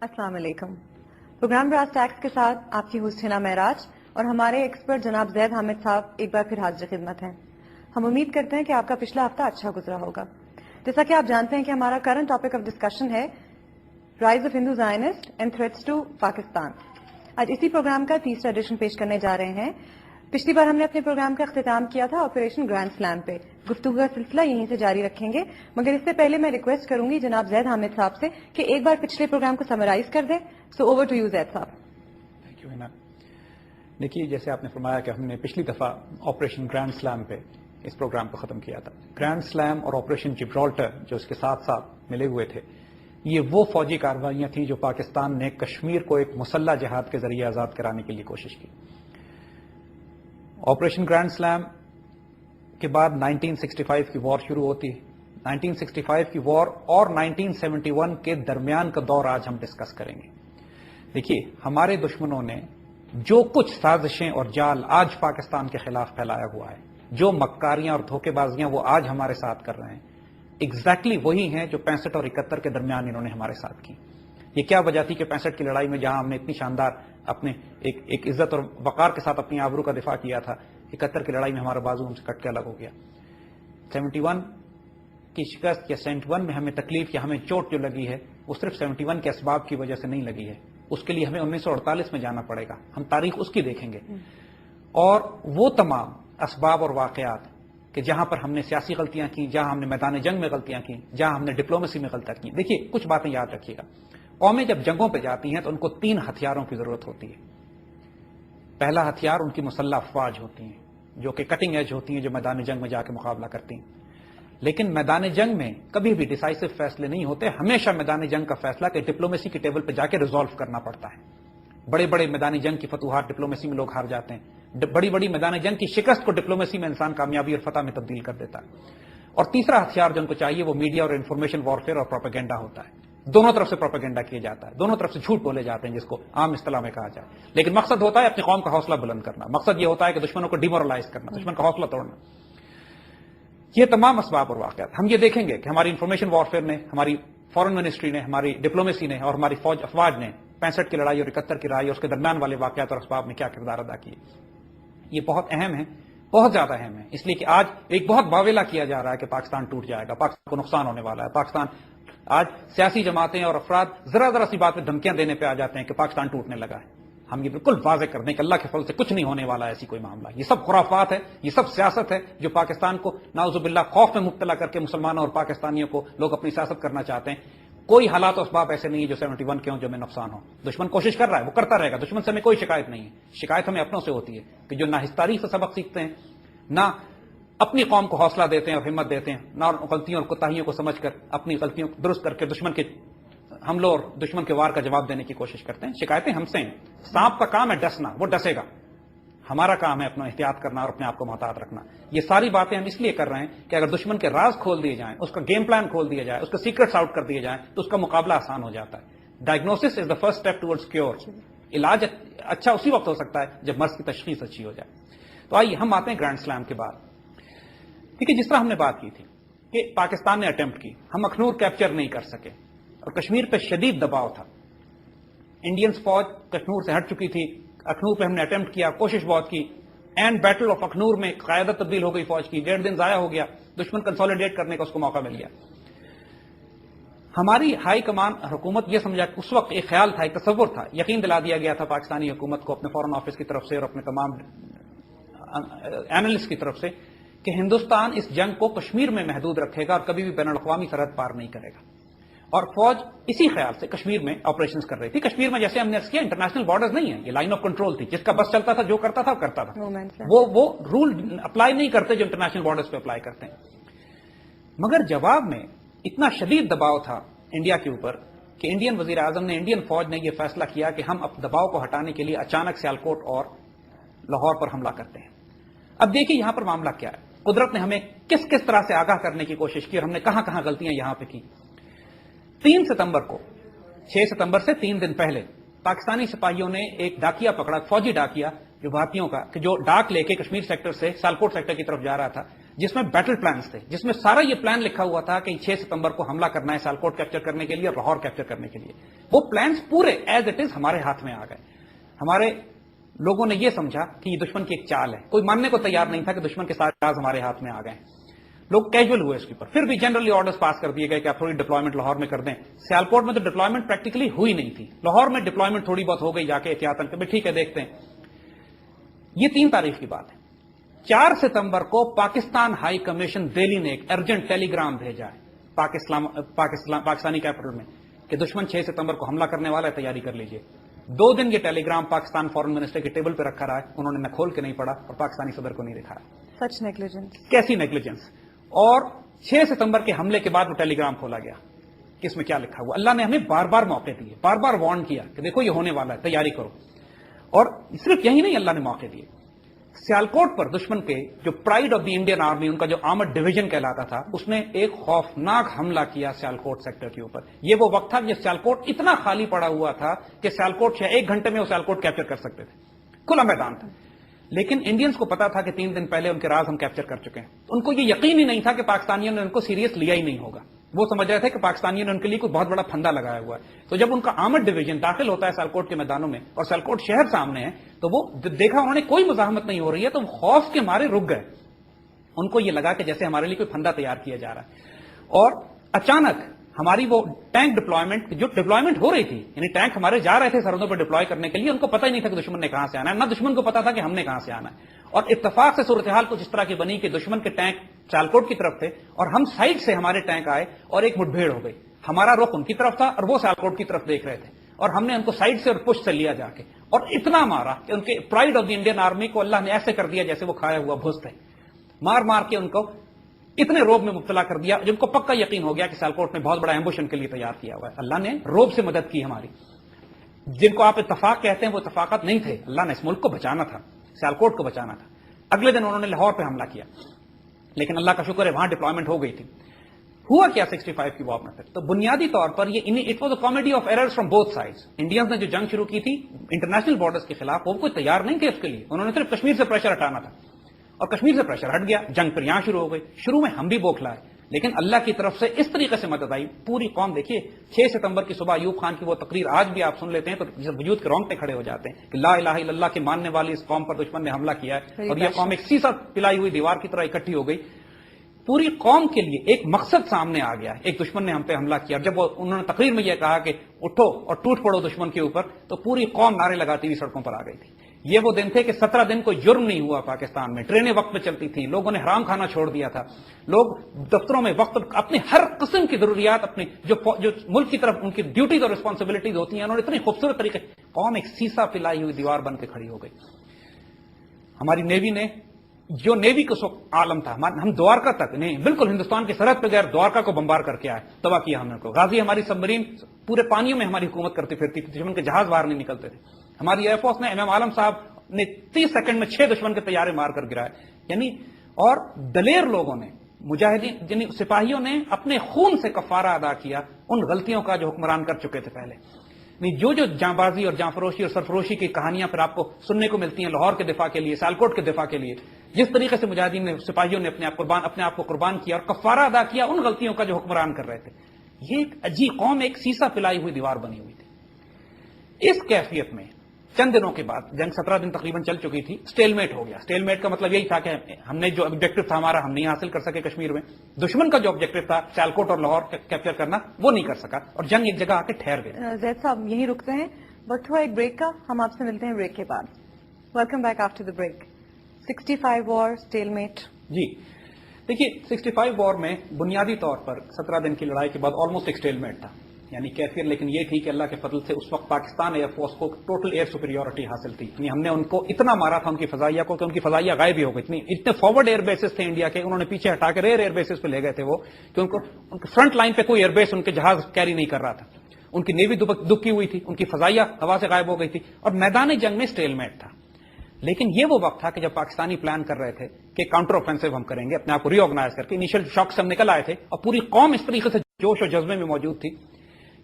السلام علیکم. Programme brass tax کے ساتھ آپ کی ہوسٹ ہنا معراج اور ہمارے ایکسپرٹ جناب زید حامد صاحب ایک بار پھر حاضر خدمت ہیں. ہم امید کرتے ہیں کہ آپ کا پچھلا ہفتہ اچھا گزرا ہوگا. جیسا کہ آپ جانتے ہیں کہ ہمارا کرنٹ ٹاپک آف ڈسکشن ہے rise of Hindu zionist and threats to Pakistan. آج اسی پروگرام کا تیسرا ایڈیشن پیش کرنے جا رہے ہیں. پچھلی بار ہم نے اپنے پروگرام کا اختتام کیا تھا آپریشن گرینڈ سلیم پہ. گفتگو کا سلسلہ یہیں سے جاری رکھیں گے، مگر اس سے پہلے میں ریکویسٹ کروں گی جناب زید حامد صاحب سے کہ ایک بار پچھلے پروگرام کو سمرائز کر دیں. سو اوور ٹو یو زید صاحب. تھینک یو ہنا. دیکھیے، جیسے آپ نے فرمایا کہ ہم نے پچھلی دفعہ آپریشن گرینڈ سلیم پہ اس پروگرام کو ختم کیا تھا. گرینڈ سلیم اور آپریشن جبرالٹر جو اس کے ساتھ ساتھ ملے ہوئے تھے، یہ وہ فوجی کارروائیاں تھیں جو پاکستان نے کشمیر کو ایک مسلح جہاد کے ذریعے آزاد کرانے کے لیے کوشش کی. آپریشن گرینڈ سلیم کے بعد 1965 کی وار شروع ہوتی ہے. 1965 کی وار اور 1971 کے درمیان کا دور آج ہم ڈسکس کریں گے. دیکھیے، ہمارے دشمنوں نے جو کچھ سازشیں اور جال آج پاکستان کے خلاف پھیلایا ہوا ہے، جو مکاریاں اور دھوکے بازیاں وہ آج ہمارے ساتھ کر رہے ہیں، ایگزیکٹلی وہی ہیں جو 65 اور 71 کے درمیان انہوں نے ہمارے ساتھ کی. یہ کیا وجہ تھی کہ 65 کی لڑائی میں جہاں ہم نے اتنی شاندار اپنے ایک عزت اور وقار کے ساتھ اپنی آبرو کا دفاع کیا تھا، 71 کی لڑائی میں ہمارا بازو ہم سے کٹ کے الگ ہو گیا. 71 کی شکست یا 71 میں ہمیں تکلیف یا ہمیں چوٹ جو لگی ہے وہ صرف 71 کے اسباب کی وجہ سے نہیں لگی ہے. اس کے لیے ہمیں 1948 میں جانا پڑے گا. ہم تاریخ اس کی دیکھیں گے اور وہ تمام اسباب اور واقعات کہ جہاں پر ہم نے سیاسی غلطیاں کی، جہاں ہم نے میدان جنگ میں غلطیاں کی، جہاں ہم نے ڈپلومیسی میں غلطیاں کی. دیکھیے، کچھ باتیں یاد رکھیے گا. قومیں جب جنگوں پہ جاتی ہیں تو ان کو 3 ہتھیاروں کی ضرورت ہوتی ہے. پہلا ہتھیار ان کی مسلح افواج ہوتی ہیں جو کہ کٹنگ ایج ہوتی ہیں، جو میدان جنگ میں جا کے مقابلہ کرتی ہیں. لیکن میدان جنگ میں کبھی بھی ڈیسائسو فیصلے نہیں ہوتے. ہمیشہ میدان جنگ کا فیصلہ کہ ڈپلومیسی کی ٹیبل پہ جا کے ریزالو کرنا پڑتا ہے. بڑے بڑے میدان جنگ کی فتوحات ڈپلومیسی میں لوگ ہار جاتے ہیں. بڑی بڑی میدان جنگ کی شکست کو ڈپلومیسی میں انسان کامیابی اور فتح میں تبدیل کر دیتا ہے. اور تیسرا ہتھیار جو ان کو چاہیے وہ میڈیا اور انفارمیشن وارفیئر اور پروپیگنڈا ہوتا ہے. دونوں طرف سے پروپیگنڈا کیا جاتا ہے، دونوں طرف سے جھوٹ بولے جاتے ہیں جس کو عام اصطلاح میں کہا جائے. لیکن مقصد ہوتا ہے اپنی قوم کا حوصلہ بلند کرنا. مقصد یہ ہوتا ہے کہ دشمنوں کو ڈیمورلائز کرنا، دشمن کا حوصلہ توڑنا. یہ تمام اسباب اور واقعات ہم یہ دیکھیں گے کہ ہماری انفارمیشن وارفیئر نے، ہماری فورن منسٹری نے، ہماری ڈپلومیسی نے اور ہماری افواج نے 65 کی لڑائی اور 71 کی لڑائی اور اس کے درمیان والے واقعات اور اسباب میں کیا کردار ادا کیے. یہ بہت اہم ہے، بہت زیادہ اہم ہے. اس لیے کہ آج ایک بہت واویلا کیا جا رہا ہے کہ پاکستان ٹوٹ جائے گا، پاکستان کو نقصان ہونے والا ہے. پاکستان آج سیاسی جماعتیں اور افراد ذرا سی بات پہ دھمکیاں دینے پہ آ جاتے ہیں کہ پاکستان ٹوٹنے لگا ہے. ہم یہ بالکل واضح کر دیں کہ اللہ کے فضل سے کچھ نہیں ہونے والا ہے. ایسی کوئی معاملہ، یہ سب خرافات ہے، یہ سب سیاست ہے جو پاکستان کو نعوذ باللہ خوف میں مبتلا کر کے مسلمانوں اور پاکستانیوں کو لوگ اپنی سیاست کرنا چاہتے ہیں. کوئی حالات و اسباب ایسے نہیں ہے جو 71 کے ہوں جو میں نقصان ہو. دشمن کوشش کر رہا ہے، وہ کرتا رہے گا. دشمن سے ہمیں کوئی شکایت نہیں ہے. شکایت ہمیں اپنوں سے ہوتی ہے کہ جو نہ اس تاریخ سے سبق سیکھتے ہیں، نہ اپنی قوم کو حوصلہ دیتے ہیں اور ہمت دیتے ہیں، نہ غلطیوں اور کوتاہیوں کو سمجھ کر اپنی غلطیوں کو درست کر کے دشمن کے حملوں اور دشمن کے وار کا جواب دینے کی کوشش کرتے ہیں. شکایتیں ہم سے ہیں. سانپ کا کام ہے ڈسنا، وہ ڈسے گا. ہمارا کام ہے اپنا احتیاط کرنا اور اپنے آپ کو محتاط رکھنا. یہ ساری باتیں ہم اس لیے کر رہے ہیں کہ اگر دشمن کے راز کھول دیے جائیں، اس کا گیم پلان کھول دیا جائے، اس کے سیکرٹس آؤٹ کر دیے جائیں تو اس کا مقابلہ آسان ہو جاتا ہے. Diagnosis is the first step towards cure. علاج اچھا اسی وقت ہو سکتا ہے جب مرض کی تشخیص اچھی ہو جائے. تو آئیے ہم آتے ہیں گرینڈ سلیم کے بعد. ٹھیک ہے، جس طرح ہم نے بات کی تھی کہ پاکستان نے اٹیمپٹ کی، ہم اخنور کیپچر نہیں کر سکے اور کشمیر پہ شدید دباؤ تھا. انڈینز فوج کشمیر سے ہٹ چکی تھی. اخنور پہ ہم نے اٹیمپٹ کیا، کوشش بہت کی. اینڈ بیٹل آف اخنور میں قیادت تبدیل ہو گئی فوج کی. 1.5 دن ضائع ہو گیا. دشمن کنسولیڈیٹ کرنے کا اس کو موقع مل گیا. ہماری ہائی کمان حکومت یہ سمجھا کہ اس وقت ایک خیال تھا، ایک تصور تھا، یقین دلا دیا گیا تھا پاکستانی حکومت کو اپنے فورن آفس کی طرف سے اور اپنے تمام اینالسٹ کی طرف سے کہ ہندوستان اس جنگ کو کشمیر میں محدود رکھے گا اور کبھی بھی بین الاقوامی سرحد پار نہیں کرے گا. اور فوج اسی خیال سے کشمیر میں آپریشنز کر رہی تھی. کشمیر میں جیسے ہم نے کیا انٹرنیشنل بارڈرز نہیں ہیں، یہ لائن آف کنٹرول تھی. جس کا بس چلتا تھا، جو کرتا تھا کرتا تھا. وہ رول اپلائی نہیں کرتے جو انٹرنیشنل بارڈرز پہ اپلائی کرتے ہیں. مگر جواب میں اتنا شدید دباؤ تھا انڈیا کے اوپر کہ انڈین وزیر اعظم نے، انڈین فوج نے یہ فیصلہ کیا کہ ہم دباؤ کو ہٹانے کے لیے اچانک سیالکوٹ اور لاہور پر حملہ کرتے ہیں. اب دیکھیے یہاں پر معاملہ کیا ہے. قدرت نے ہمیں کس کس طرح سے آگاہ کرنے کی کوشش کی اور ہم نے کہاں کہاں غلطیاں یہاں پہ کی. 3 ستمبر کو، 6 ستمبر سے 3 دن پہلے پاکستانی سپاہیوں نے ایک ڈاکیا پکڑا، فوجی ڈاکیا جو بھارتیوں کا، کہ جو ڈاک لے کے کشمیر سیکٹر سے سیالکوٹ سیکٹر کی طرف جا رہا تھا. جس میں بیٹل پلانز تھے، جس میں سارا یہ پلان لکھا ہوا تھا کہ 6 ستمبر کو حملہ کرنا ہے سیالکوٹ کیپچر کرنے کے لیے اور لاہور کیپچر کرنے کے لیے. وہ پلانز پورے ایز اٹ از ہمارے ہاتھ میں آ گئے. ہمارے لوگوں نے یہ سمجھا کہ یہ دشمن کی ایک چال ہے. کوئی ماننے کو تیار نہیں تھا کہ دشمن کے سارے راز ہمارے ہاتھ میں آ گئے. لوگ کیجول ہوئے اس کے اوپر. پھر بھی جنرلی آرڈرز پاس کر دیے گئے کہ آپ تھوڑی ڈپلائمنٹ لاہور میں کر دیں. سیالکوٹ میں تو ڈپلائمنٹ پریکٹیکلی ہوئی نہیں تھی. لاہور میں ڈپلائمنٹ تھوڑی بہت ہو گئی جا کے احتیاطاً کہ ٹھیک ہے دیکھتے ہیں. یہ 3 تاریخ کی بات ہے. 4 ستمبر کو پاکستان ہائی کمیشن دہلی نے ایک ارجنٹ ٹیلی گرام بھیجا ہے پاکستانی کیپٹل میں کہ دشمن 6 ستمبر کو حملہ کرنے والا ہے، تیاری کر لیجئے. 2 دن یہ ٹیلی گرام پاکستان فورن منسٹر کے ٹیبل پہ رکھا رہا ہے. انہوں نے نہ کھول کے نہیں پڑھا اور پاکستانی صدر کو نہیں دکھایا. سچ نیگلیجنس، کیسی نیگلیجنس. اور 6 ستمبر کے حملے کے بعد وہ ٹیلی گرام کھولا گیا کہ اس میں کیا لکھا ہوا. اللہ نے ہمیں بار بار موقع دیے، بار بار وارن کیا کہ دیکھو یہ ہونے والا ہے، تیاری کرو. اور صرف یہی نہیں، اللہ نے موقع دیے. سیالکوٹ پر دشمن کے جو pride of the Indian army, ان کا جو آرمڈ ڈویژن کہلاتا تھا، اس نے ایک خوفناک حملہ کیا سیالکوٹ سیکٹر کے اوپر. یہ وہ وقت تھا جب سیالکوٹ اتنا خالی پڑا ہوا تھا کہ سیالکوٹ 1 گھنٹے میں وہ سیالکوٹ کیپچر کر سکتے تھے. کھلا میدان تھا. لیکن انڈینز کو پتا تھا کہ 3 دن پہلے ان کے راز ہم کیپچر کر چکے ہیں. ان کو یہ یقین ہی نہیں تھا کہ پاکستانیوں نے ان کو سیریس لیا ہی نہیں ہوگا. وہ سمجھ رہے تھے کہ پاکستانیوں نے ان کے لیے کوئی بہت بڑا پھندا لگایا ہوا ہے. تو جب ان کا آرمڈ ڈویژن داخل ہوتا ہے سیالکوٹ کے میدانوں میں اور سیالکوٹ شہر سامنے ہے، تو وہ دیکھا انہوں نے کوئی مزاحمت نہیں ہو رہی ہے، تو خوف کے مارے رک گئے. ان کو یہ لگا کہ جیسے ہمارے لیے کوئی پھندا تیار کیا جا رہا ہے. اور اچانک ہماری وہ ٹینک ڈپلائمنٹ جو ڈپلائمنٹ ہو رہی تھی، یعنی ٹینک ہمارے جا رہے تھے سرحدوں پر ڈپلوائے کرنے کے لیے، ان کو پتہ ہی نہیں تھا کہ دشمن نے کہاں سے آنا ہے، نہ دشمن کو پتا تھا کہ ہم نے کہاں سے آنا ہے. اور اتفاق سے صورتحال کچھ اس طرح کی بنی کہ دشمن کے ٹینک سیالکوٹ کی طرف تھے اور ہم سائڈ سے ہمارے ٹینک آئے اور ایک مٹ بھیڑ ہو گئی. ہمارا رخ ان کی طرف تھا اور وہ سیالکوٹ کی طرف دیکھ رہے تھے، اور ہم نے ان کو سائڈ سے اور پش سے لیا جا کے اور اتنا مارا کہ ان کے pride of the Indian army کو اللہ نے ایسے کر دیا جیسے وہ کھایا ہوا بھوس تھے. مار کے ان کو اتنے روب میں مبتلا کر دیا جن کو پکا یقین ہو گیا کہ سیالکوٹ میں بہت بڑا ایمبوش ان کے لیے تیار کیا ہوا ہے. اللہ نے روب سے مدد کی ہماری. جن کو آپ اتفاق کہتے ہیں وہ اتفاقات نہیں تھے. اللہ نے اس ملک کو بچانا تھا، سیالکوٹ کو بچانا تھا. اگلے دن انہوں نے لاہور پہ حملہ کیا، لیکن اللہ کا شکر ہے وہاں ڈپلائمنٹ ہو گئی تھی. ہوا کیا 65 کی وار میں پھر؟ تو بنیادی طور پر یہ it was a comedy of errors from both sides. Indians نے جو جنگ شروع کی تھی انٹرنیشنل بارڈرز کے خلاف، وہ کوئی تیار نہیں تھے اس کے لیے. انہوں نے صرف کشمیر سے پریشر ہٹانا تھا اور کشمیر سے پریشر ہٹ گیا. جنگ پھر یہاں شروع ہو گئی. شروع میں ہم بھی بوکھلائے، لیکن اللہ کی طرف سے اس طریقے سے مدد آئی. پوری قوم دیکھیے 6 ستمبر کی صبح ایوب خان کی وہ تقریر آج بھی آپ سن لیتے ہیں تو وجود کے رونگٹے کھڑے ہو جاتے ہیں کہ لا الہ الا اللہ کے ماننے والی اس قوم پر دشمن نے حملہ کیا ہے، اور یہ قوم ایک سیسا پلائی ہوئی دیوار کی طرح اکٹھی ہو گئی. پوری قوم کے لیے ایک مقصد سامنے آ گیا. ایک دشمن نے ہم پہ حملہ کیا. جب انہوں نے تقریر میں یہ کہا کہ اٹھو اور ٹوٹ پڑو دشمن کے اوپر، تو پوری قوم نعرے لگاتی ہوئی سڑکوں پر آ گئی تھی. یہ وہ دن تھے کہ 17 دن کوئی جرم نہیں ہوا پاکستان میں. ٹرینیں وقت پہ چلتی تھیں، لوگوں نے حرام کھانا چھوڑ دیا تھا. لوگ دفتروں میں وقت اپنی ہر قسم کی ضروریات، اپنی جو ملک کی طرف ان کی ڈیوٹیز اور رسپانسبلٹیز ہوتی ہیں، انہوں نے اتنی خوبصورت طریقے. قوم ایک سیسا پلائی ہوئی دیوار بن کے کھڑی ہو گئی. ہماری نیوی نے، جو نیوی کا عالم تھا، ہم دوارکا تک نہیں، بالکل ہندوستان کی سرحد پہ گئے، دوارکا کو بمبار کر کے آئے، تباہ کیا ہم نے کو. غازی ہماری سبمرین پورے پانیوں میں ہماری حکومت کرتی پھرتی تھی، دشمن کے جہاز باہر نہیں نکلتے تھے. ہماری ایئر فورس نے ایم عالم صاحب نے 30 سیکنڈ میں 6 دشمن کے طیارے مار کر گرائے. یعنی اور دلیر لوگوں نے، مجاہدین، یعنی سپاہیوں نے اپنے خون سے کفارہ ادا کیا ان غلطیوں کا جو حکمران کر چکے تھے پہلے. جو جاں بازی اور جاں فروشی اور سرفروشی کی کہانیاں پھر آپ کو سننے کو ملتی ہیں لاہور کے دفاع کے لیے، سیالکوٹ کے دفاع کے لیے، جس طریقے سے مجاہدین نے، سپاہیوں نے اپنے آپ کو قربان کیا اور کفارہ ادا کیا ان غلطیوں کا جو حکمران کر رہے تھے. یہ ایک عجیب قوم، ایک سیسا پلائی ہوئی دیوار بنی ہوئی تھی. اس کیفیت میں چند دنوں کے بعد، جنگ 17 دن تقریباً چل چکی تھی، سٹیل میٹ ہو گیا. سٹیل میٹ کا مطلب یہی تھا کہ ہم نے جو آبجیکٹو تھا ہمارا، ہم نہیں حاصل کر سکے کشمیر میں. دشمن کا جو آبجیکٹو تھا سیالکوٹ اور لاہور کیپچر کرنا، وہ نہیں کر سکا اور جنگ ایک جگہ آ کے ٹھہر گئی. زید صاحب یہیں رکتے ہیں، وقت ہوا ایک بریک کا. ہم آپ سے ملتے ہیں بریک کے بعد. Welcome back after the break. 65 war stalemate. جی دیکھیے، 65 وار میں بنیادی طور پر 17 دن کی لڑائی کے بعد آلموسٹ ایک سٹیل میٹ تھا. یعنی کیفیت لیکن یہ تھی کہ اللہ کے فضل سے اس وقت پاکستان ایئر فورس کو ٹوٹل ایئر سپیریورٹی حاصل تھی. یعنی ہم نے ان کو اتنا مارا تھا ان کی فضائیہ کو کہ ان کی فضائیہ غائب ہی ہو گئی. اتنے فارورڈ ایئر بیسز تھے انڈیا کے، انہوں نے پیچھے ہٹا کے ریئر ایئر بیسز پہ لے گئے تھے وہ، کہ ان کو فرنٹ لائن پہ کوئی ایئر بیس ان کے جہاز کیری نہیں کر رہا تھا. ان کی نیوی دبکی ہوئی تھی، ان کی فضائیہ ہوا سے غائب ہو گئی تھی اور میدان جنگ میں سٹیل میٹ تھا. لیکن یہ وہ وقت تھا کہ جب پاکستانی پلان کر رہے تھے کہ کاؤنٹر آفینسو ہم کریں گے، اپنے آپ کو ری آرگنائز کر کے. انیشل شاک سے ہم نکل آئے تھے اور پوری قوم اس طریقے سے جوش اور جذبے میں موجود تھی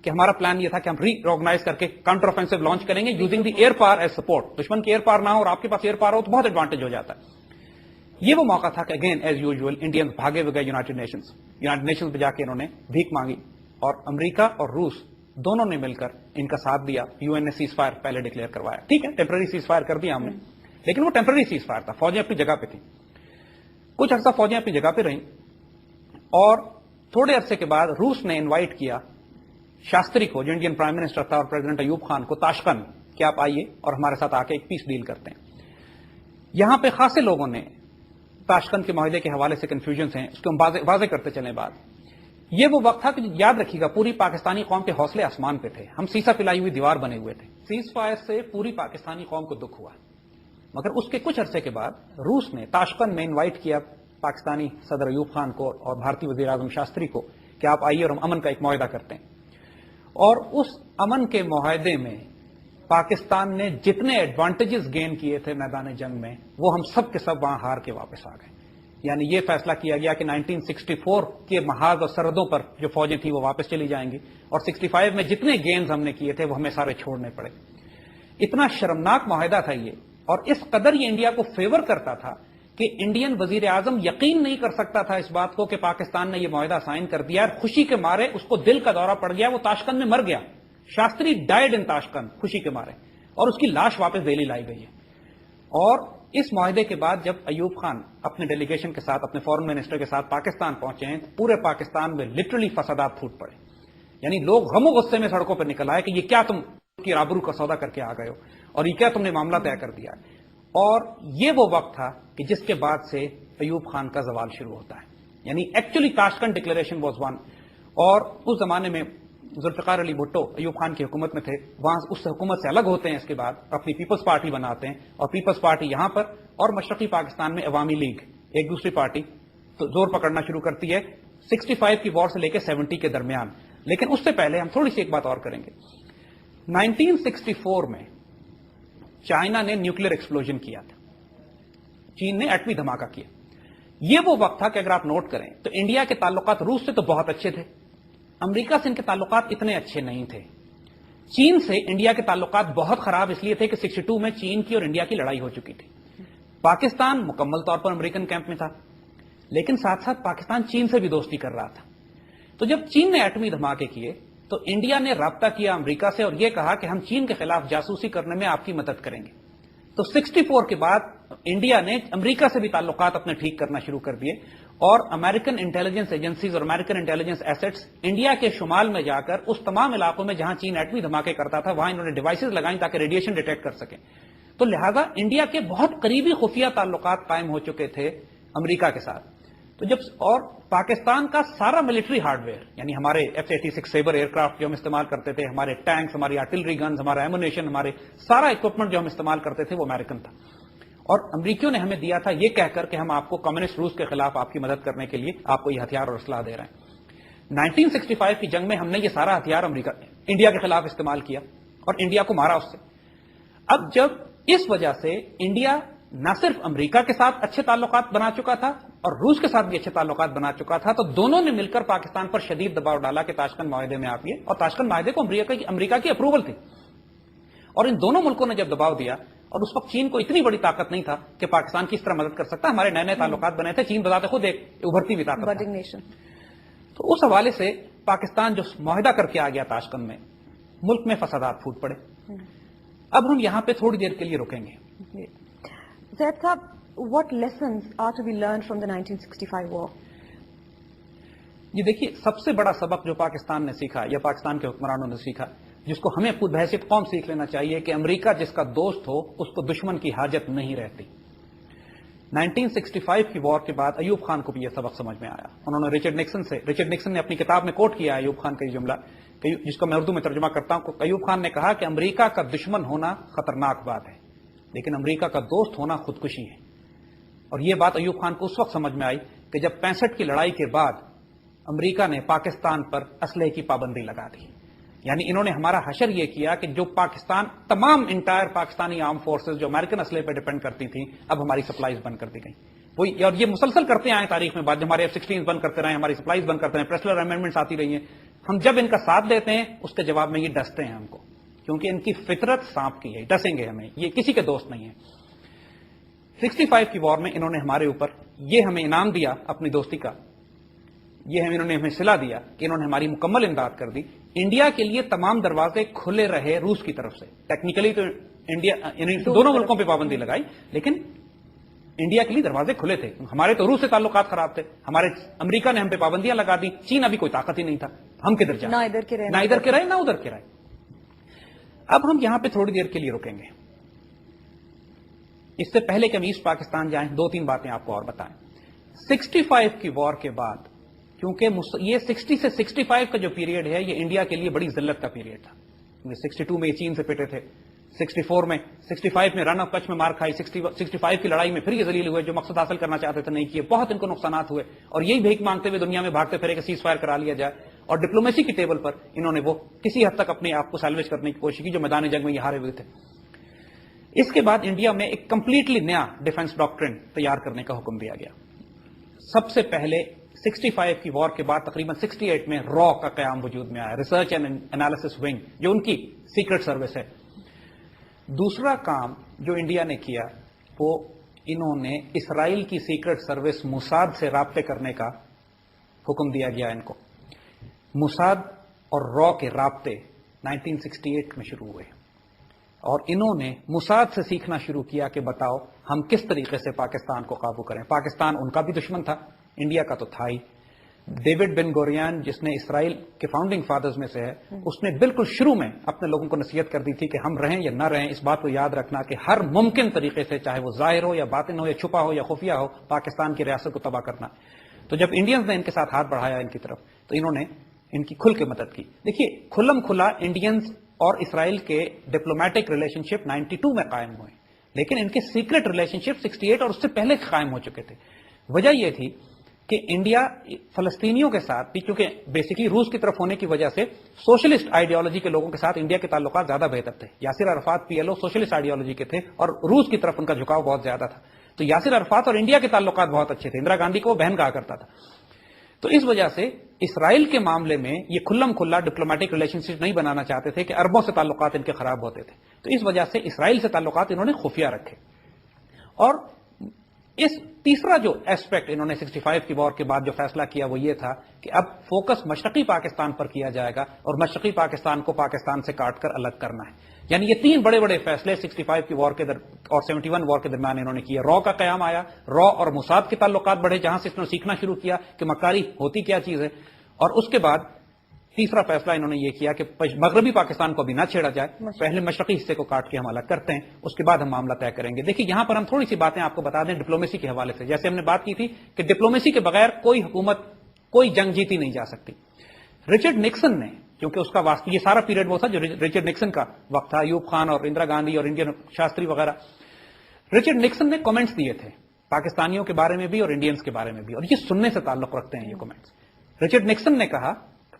کہ ہمارا پلان یہ تھا کہ ہم ری آرگنائز کر کے کاؤنٹر آفینسو لانچ کریں گے using the air power as support. دشمن کی ایئر پاور نہ ہو اور آپ کے پاس ایئر پاور ہو تو بہت ایڈوانٹیج ہو جاتا ہے. یہ وہ موقع تھا کہ اگین ایز یوزول انڈینز بھاگے ہوئے گئے یونائٹڈ نیشنز پہ جا کے انہوں نے بھیک مانگی، اور امریکہ اور روس دونوں نے مل کر ان کا ساتھ دیا. UN نے سیز فائر پہلے ڈکلیئر کروایا، ٹھیک ہے ٹیمپرری سیز فائر کر دیا ہم نے، لیکن وہ ٹیمپرری سیز فائر تھا، فوجیں اپنی جگہ پہ تھیں. کچھ عرصہ فوجیں اپنی جگہ پہ رہیں، اور تھوڑے عرصے کے بعد روس نے انوائٹ کیا شاستری کو، جو انڈین پرائم منسٹر تھا، اور پریزیڈنٹ ایوب خان کو تاشقند کہ آپ آئیے اور ہمارے ساتھ آ کے ایک پیس ڈیل کرتے ہیں. یہاں پہ خاصے لوگوں نے تاشقند کے معاہدے کے حوالے سے کنفیوژنس ہیں، اس کو ہم واضح کرتے چلیں بات. یہ وہ وقت تھا کہ یاد رکھیے گا پوری پاکستانی قوم کے حوصلے آسمان پہ تھے، ہم سیسا پلائی ہوئی دیوار بنے ہوئے تھے. سیز فائر سے پوری پاکستانی قوم کو دکھ ہوا، مگر اس کے کچھ عرصے کے بعد روس نے تاشقند میں انوائٹ کیا پاکستانی صدر ایوب خان کو اور بھارتی وزیر اعظم شاستری کو کہ آپ آئیے اور ہم امن کا ایک معاہدہ کرتے ہیں. اور اس امن کے معاہدے میں پاکستان نے جتنے ایڈوانٹیجز گین کیے تھے میدان جنگ میں، وہ ہم سب کے سب وہاں ہار کے واپس آ گئے. یعنی یہ فیصلہ کیا گیا کہ 1964 کے محاذ اور سرحدوں پر جو فوجیں تھیں وہ واپس چلی جائیں گی، اور 65 میں جتنے گینز ہم نے کیے تھے وہ ہمیں سارے چھوڑنے پڑے. اتنا شرمناک معاہدہ تھا یہ، اور اس قدر یہ انڈیا کو فیور کرتا تھا کہ انڈین وزیر اعظم یقین نہیں کر سکتا تھا اس بات کو کہ پاکستان نے یہ معاہدہ سائن کر دیا. خوشی کے مارے اس کو دل کا دورہ پڑ گیا، وہ تاشقند میں مر گیا. شاستری ڈائیڈ ان تاشقند خوشی کے مارے، اور اس کی لاش واپس دہلی لائی گئی ہے. اور اس معاہدے کے بعد جب ایوب خان اپنے ڈیلیگیشن کے ساتھ، اپنے فورن منسٹر کے ساتھ پاکستان پہنچے ہیں، پورے پاکستان میں لٹرلی فسادات پھوٹ پڑے. یعنی لوگ غم و غصے میں سڑکوں پر نکل آئے کہ یہ کیا تم کی آبرو کا سودا کر کے آ گئے ہو، اور یہ کیا تم نے معاملہ طے کر دیا. اور یہ وہ وقت تھا کہ جس کے بعد سے ایوب خان کا زوال شروع ہوتا ہے. یعنی actually Tashkent declaration was one. اور اس زمانے میں ذوالفقار علی بھٹو ایوب خان کی حکومت میں تھے، وہاں اس حکومت سے الگ ہوتے ہیں، اس کے بعد اپنی پیپلز پارٹی بناتے ہیں، اور پیپلز پارٹی یہاں پر اور مشرقی پاکستان میں عوامی لیگ ایک دوسری پارٹی تو زور پکڑنا شروع کرتی ہے 65 کی وار سے لے کے 70 کے درمیان. لیکن اس سے پہلے ہم تھوڑی سی ایک بات اور کریں گے. 1964 میں چائنا نے نیوکلیر ایکسپلوژن کیا تھا، چین نے ایٹمی دھماکہ کیا. یہ وہ وقت تھا کہ اگر آپ نوٹ کریں تو انڈیا کے تعلقات روس سے تو بہت اچھے تھے، امریکہ سے ان کے تعلقات اتنے اچھے نہیں تھے. چین سے انڈیا کے تعلقات بہت خراب اس لیے تھے کہ 62 میں چین کی اور انڈیا کی لڑائی ہو چکی تھی. پاکستان مکمل طور پر امریکن کیمپ میں تھا، لیکن ساتھ ساتھ پاکستان چین سے بھی دوستی کر رہا تھا. تو جب چین نے ایٹمی دھماکے کیے تو انڈیا نے رابطہ کیا امریکہ سے اور یہ کہا کہ ہم چین کے خلاف جاسوسی کرنے میں آپ کی مدد کریں گے. تو 64 کے بعد انڈیا نے امریکہ سے بھی تعلقات اپنے ٹھیک کرنا شروع کر دیے، اور امریکن انٹیلیجنس ایجنسیز اور امریکن انٹیلیجنس ایسٹس انڈیا کے شمال میں جا کر اس تمام علاقوں میں جہاں چین ایٹمی دھماکے کرتا تھا وہاں انہوں نے ڈیوائسز لگائیں تاکہ ریڈیشن ڈیٹیکٹ کر سکیں. تو لہذا انڈیا کے بہت قریبی خفیہ تعلقات قائم ہو چکے تھے امریکہ کے ساتھ. تو جب اور پاکستان کا سارا ملٹری ہارڈ ویئر، یعنی ہمارے F-86 سیبر ایئر کرافٹ جو ہم استعمال کرتے تھے، ہمارے ٹینکس، ہماری آرٹلری گنز، ہمارا ایمونیشن، ہمارے سارا اکوپمنٹ جو ہم استعمال کرتے تھے وہ امریکن تھا. اور امریکیوں نے ہمیں دیا تھا یہ کہہ کر کہ ہم آپ کو کمیونسٹ روس کے خلاف آپ کی مدد کرنے کے لیے آپ کو یہ ہتھیار اور اسلحہ دے رہے ہیں. 1965 کی جنگ میں ہم نے یہ سارا ہتھیار انڈیا کے خلاف استعمال کیا اور انڈیا کو مارا اس سے. اب جب اس وجہ سے انڈیا نہ صرف امریکہ کے ساتھ اچھے تعلقات بنا چکا تھا اور روس کے ساتھ بھی اچھے تعلقات بنا چکا تھا، تو دونوں نے مل کر پاکستان پر شدید دباؤ ڈالا کہ تاشقند معاہدے میں آپ یہ، اور تاشقند معاہدے کو امریکہ کی اپروول تھی. اور ان دونوں ملکوں نے جب دباؤ دیا، اور اس وقت چین کو اتنی بڑی طاقت نہیں تھا کہ پاکستان کی اس طرح مدد کر سکتا، ہمارے نئے نئے تعلقات بنے تھے، چین بذات خود ایک ابھرتی ہوئی طاقت تھا. تو اس حوالے سے پاکستان جو معاہدہ کر کے آ گیا تاشقند میں، ملک میں فسادات پھوٹ پڑے. اب ہم یہاں پہ تھوڑی دیر کے لیے رکیں گے. زید صاحب، what lessons are to be learned from the 1965 war? یہ دیکھیے سب سے بڑا سبق جو پاکستان نے سیکھا یا پاکستان کے حکمرانوں نے سیکھا، جس کو ہمیں خود بحیثیت قوم سیکھ لینا چاہیے، کہ امریکہ جس کا دوست ہو اس کو دشمن کی حاجت نہیں رہتی. 1965 کی وار کے بعد ایوب خان کو بھی یہ سبق سمجھ میں آیا. انہوں نے رچرڈ نکسن نے اپنی کتاب میں کوٹ کیا ایوب خان کا یہ جملہ، جس کو میں اردو میں ترجمہ کرتا ہوں. ایوب خان نے کہا کہ امریکہ کا دشمن ہونا خطرناک بات ہے، لیکن امریکہ کا دوست ہونا خودکشی ہے. اور یہ بات ایوب خان کو اس وقت سمجھ میں آئی کہ جب 65 کی لڑائی کے بعد امریکہ نے پاکستان پر اسلحے کی پابندی لگا دی. یعنی انہوں نے ہمارا حشر یہ کیا کہ جو پاکستان تمام انٹائر پاکستانی آرم فورسز جو امریکن اسلحے پہ ڈیپینڈ کرتی تھیں، اب ہماری سپلائیز بند کر دی گئی. اور یہ مسلسل کرتے آئے تاریخ میں بعد، ہمارے F-16 بند کرتے رہے، ہماری سپلائیز بند کرتے رہے، پریسلر امینڈمنٹس آتی رہی ہیں. ہم جب ان کا ساتھ دیتے ہیں اس کے جواب میں یہ ڈستے ہیں ہم کو، کیونکہ ان کی فطرت سانپ کی ہے، ڈسیں گے ہمیں، یہ کسی کے دوست نہیں ہے. 65 کی وار میں انہوں نے ہمارے اوپر یہ ہمیں انعام دیا اپنی دوستی کا, یہ انہوں نے ہمیں صلہ دیا کہ انہوں نے ہماری مکمل امداد کر دی. انڈیا کے لیے تمام دروازے کھلے رہے روس کی طرف سے. ٹیکنیکلی تو انڈیا یعنی دونوں ملکوں پہ پابندی لگائی, لیکن انڈیا کے لیے دروازے کھلے تھے. ہمارے تو روس سے تعلقات خراب تھے, ہمارے امریکہ نے ہم پہ پابندیاں لگا دی, چین ابھی کوئی طاقت ہی نہیں تھا, ہم کدھر جائیں, نہ ادھر کے رہے نہ ادھر کے رہے نہ ادھر کے رہے. اب ہم یہاں پہ تھوڑی دیر کے لیے رکیں گے. اس سے پہلے کہ ہم ایسٹ پاکستان جائیں, 2-3 باتیں آپ کو اور بتائیں. 65 کی وار کے بعد, کیونکہ یہ 60 سے 65 کا جو پیریڈ ہے یہ انڈیا کے لیے بڑی ذلت کا پیریڈ تھا. 62 میں یہ چین سے پٹے تھے, 64 میں 65 میں رن آف کچھ میں مار کھائی, 65 کی لڑائی میں پھر یہ ذلیل ہوئے, جو مقصد حاصل کرنا چاہتے تھے نہیں کیے, بہت ان کو نقصانات ہوئے, اور یہی بھیک مانگتے ہوئے دنیا میں بھاگتے پھرے کہ سیز فائر کرا لیا جائے. اور ڈپلومیسی کی ٹیبل پر انہوں نے وہ کسی حد تک اپنے آپ کو سیلویج کرنے کی کوشش کی جو میدان جنگ میں یہ ہارے ہوئے تھے. اس کے بعد انڈیا میں ایک کمپلیٹلی نیا ڈیفنس ڈاکٹرن تیار کرنے کا حکم دیا گیا. سب سے پہلے 65 کی وار کے بعد تقریباً 68 میں را کا قیام وجود میں آیا, ریسرچ اینڈ انالیسس ونگ, جو ان کی سیکرٹ سروس ہے. دوسرا کام جو انڈیا نے کیا وہ انہوں نے اسرائیل کی سیکرٹ سروس موساد سے رابطے کرنے کا حکم دیا گیا ان کو. موساد اور را کے رابطے 1968 میں شروع ہوئے, اور انہوں نے موساد سے سیکھنا شروع کیا کہ بتاؤ ہم کس طریقے سے پاکستان کو قابو کریں. پاکستان ان کا بھی دشمن تھا, انڈیا کا تو تھا ہی. ڈیوڈ بن گوریان, جس نے اسرائیل کے فاؤنڈنگ فادرز میں سے ہے, اس نے بالکل شروع میں اپنے لوگوں کو نصیحت کر دی تھی کہ ہم رہیں یا نہ رہیں, اس بات کو یاد رکھنا کہ ہر ممکن طریقے سے, چاہے وہ ظاہر ہو یا باطن ہو یا چھپا ہو یا خفیہ ہو, پاکستان کی ریاست کو تباہ کرنا. تو جب انڈینز نے ان کے ساتھ ہاتھ بڑھایا ان کی طرف, تو انہوں نے ان کی کھل کے مدد کی. دیکھیے کھلم کھلا انڈینز اور اسرائیل کے ڈپلومیٹک ریلیشن شپ 92 میں قائم ہوئے, لیکن ان کے سیکرٹ ریلیشن شپ 68 اور اس سے پہلے قائم ہو چکے تھے. وجہ یہ تھی کہ انڈیا فلسطینیوں کے ساتھ بھی, چونکہ بیسیکلی روس کی طرف ہونے کی وجہ سے سوشلسٹ آئیڈیالوجی کے لوگوں کے ساتھ انڈیا کے تعلقات زیادہ بہتر تھے. Yasir Arafat PLO socialist ideology کے تھے اور روس کی طرف ان کا جھکاؤ بہت زیادہ تھا. تو یاسر عرفات اور انڈیا کے تعلقات بہت اچھے تھے, اندرا گاندھی کو وہ بہن کہا کرتا تھا. تو اس وجہ سے اسرائیل کے معاملے میں یہ کھلم کھلا ڈپلومیٹک ریلیشن شپ نہیں بنانا چاہتے تھے کہ اربوں سے تعلقات ان کے خراب ہوتے تھے. تو اس وجہ سے اسرائیل سے تعلقات انہوں نے خفیہ رکھے. اور اس تیسرا جو ایسپیکٹ انہوں نے 65 کی وار کے بعد جو فیصلہ کیا وہ یہ تھا کہ اب فوکس مشرقی پاکستان پر کیا جائے گا, اور مشرقی پاکستان کو پاکستان سے کاٹ کر الگ کرنا ہے. یعنی یہ 3 بڑے بڑے فیصلے 65 کی وار کے اور 71 وار کے درمیان انہوں نے کیا. را کا قیام آیا, را اور موساد کے تعلقات بڑھے, جہاں سے اس نے سیکھنا شروع کیا کہ مکاری ہوتی کیا چیز ہے. اور اس کے بعد تیسرا فیصلہ انہوں نے یہ کیا کہ مغربی پاکستان کو ابھی نہ چھیڑا جائے, پہلے مشرقی حصے کو کاٹ کے ہم الگ کرتے ہیں, اس کے بعد ہم معاملہ طے کریں گے. دیکھیے یہاں پر ہم تھوڑی سی باتیں آپ کو بتا دیں ڈپلومیسی کے حوالے سے. جیسے ہم نے بات کی تھی کہ ڈپلومیسی کے بغیر کوئی حکومت کوئی جنگ جیتی نہیں جا سکتی. رچرڈ نکسن نے, کیونکہ اس کا واسطہ یہ سارا پیریڈ وہ تھا جو رچرڈ نکسن کا وقت تھا, ایوب خان اور اندرا گاندھی اور انڈین شاستری وغیرہ, رچرڈ نکسن نے کامنٹس دیے تھے پاکستانیوں کے بارے میں بھی اور انڈینز کے بارے میں بھی, اور یہ سننے سے تعلق رکھتے ہیں یہ کامنٹس. رچرڈ نکسن نے کہا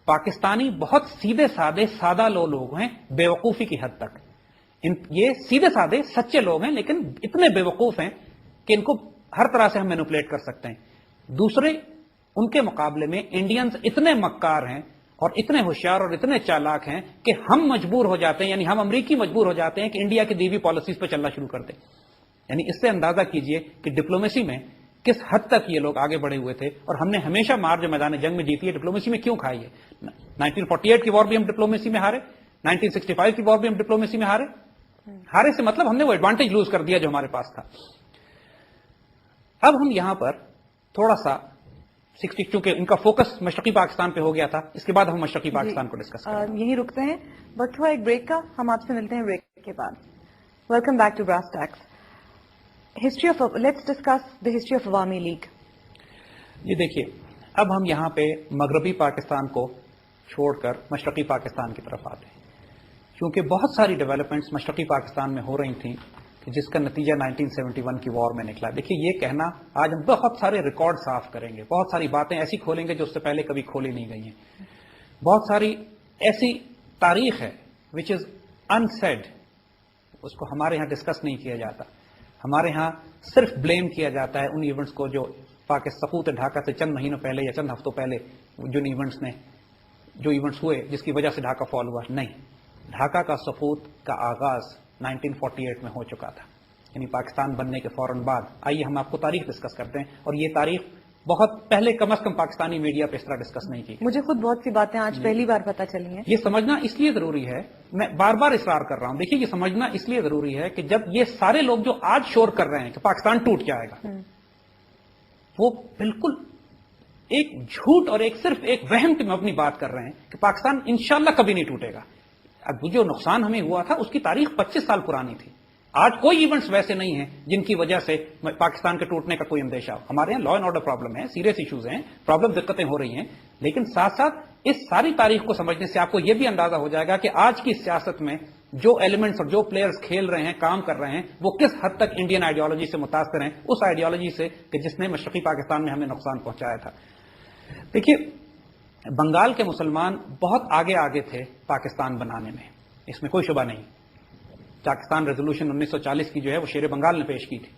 پاکستانی بہت سیدھے سادے سادہ لوگ ہیں, بیوقوفی کی حد تک. یہ سیدھے سادے سچے لوگ ہیں لیکن اتنے بیوقوف ہیں کہ ان کو ہر طرح سے ہم مینوپولیٹ کر سکتے ہیں. دوسرے ان کے مقابلے میں انڈینز اتنے مکار ہیں اور اتنے ہوشیار اور اتنے چالاک ہیں کہ ہم مجبور ہو جاتے ہیں, یعنی ہم امریکی مجبور ہو جاتے ہیں کہ انڈیا کی دیوی پالیسیز پہ چلنا شروع کر دیں. یعنی اس سے اندازہ کیجئے کہ ڈپلومیسی میں کس حد تک یہ لوگ آگے بڑھے ہوئے تھے, اور ہم نے ہمیشہ مار جو میدان جنگ میں جیتی ہے ڈپلومیسی میں کیوں کھائی ہے. 1948 کی وار بھی ہم ڈپلومیسی میں ہارے, 1965 کی وار بھی ہم ڈپلومیسی میں ہارے سے مطلب ہم نے وہ ایڈوانٹیج لوز کر دیا جو ہمارے پاس تھا. اب ہم یہاں پر تھوڑا سا 60, چونکہ ان کا فوکس مشرقی پاکستان پہ ہو گیا تھا, اس کے بعد ہم مشرقی پاکستان کو ڈسکس کریں گے. یہی رکتے ہیں, وقت ہوا ایک بریک کا, ہم آپ سے ملتے ہیں بریک کے بعد. Welcome back to Brass Tacks. Let's discuss the history of Awami League. یہ دیکھیے اب ہم یہاں پہ مغربی پاکستان کو چھوڑ کر مشرقی پاکستان کی طرف آتے ہیں, کیونکہ بہت ساری ڈیولپمنٹس مشرقی پاکستان میں ہو رہی تھیں جس کا نتیجہ 1971 کی وار میں نکلا. دیکھیے یہ کہنا, آج ہم بہت سارے ریکارڈ صاف کریں گے, بہت ساری باتیں ایسی کھولیں گے جو اس سے پہلے کبھی کھولی نہیں گئی ہیں. بہت ساری ایسی تاریخ ہے وچ از انسیڈ, اس کو ہمارے ہاں ڈسکس نہیں کیا جاتا. ہمارے ہاں صرف بلیم کیا جاتا ہے ان ایونٹس کو جو سقوط ڈھاکہ سے چند مہینوں پہلے یا چند ہفتوں پہلے جو ایونٹس ہوئے جس کی وجہ سے ڈھاکہ فال ہوا. نہیں, ڈھاکہ کا سقوط کا آغاز 1948 میں ہو چکا تھا. یعنی پاکستان بننے کے فوراً بعد. آئیے ہم آپ کو تاریخ ڈسکس کرتے ہیں, اور یہ تاریخ بہت پہلے کم از کم پاکستانی میڈیا پہ اس طرح ڈسکس نہیں کی. مجھے خود بہت سی باتیں آج پہلی بار پتہ چلی ہیں. یہ سمجھنا اس لیے ضروری ہے, میں بار بار اصرار کر رہا ہوں, دیکھیے یہ سمجھنا اس لیے ضروری ہے کہ جب یہ سارے لوگ جو آج شور کر رہے ہیں کہ پاکستان ٹوٹ جائے گا, وہ بالکل ایک جھوٹ اور ایک صرف ایک وہم کی مبنی بات کر رہے ہیں کہ پاکستان انشاءاللہ کبھی نہیں ٹوٹے گا. اب جو نقصان ہمیں ہوا تھا اس کی تاریخ 25 سال پرانی تھی. آج کوئی ایونٹس ویسے نہیں ہیں جن کی وجہ سے پاکستان کے ٹوٹنے کا کوئی اندیشہ ہو. ہمارے یہاں لا اینڈ آرڈر پرابلم ہے, سیریس ایشوز ہیں, پرابلم دقتیں ہو رہی ہیں, لیکن ساتھ ساتھ اس ساری تاریخ کو سمجھنے سے آپ کو یہ بھی اندازہ ہو جائے گا کہ آج کی سیاست میں جو ایلیمنٹس اور جو پلیئرز کھیل رہے ہیں, کام کر رہے ہیں, وہ کس حد تک انڈین آئیڈیالوجی سے متاثر ہیں, اس آئیڈیالوجی سے کہ جس نے مشرقی پاکستان میں ہمیں نقصان پہنچایا تھا. دیکھیے بنگال کے مسلمان بہت آگے آگے تھے پاکستان بنانے میں, اس میں کوئی شبہ نہیں. پاکستان ریزولوشن 1940 کی جو ہے وہ شیر بنگال نے پیش کی تھی,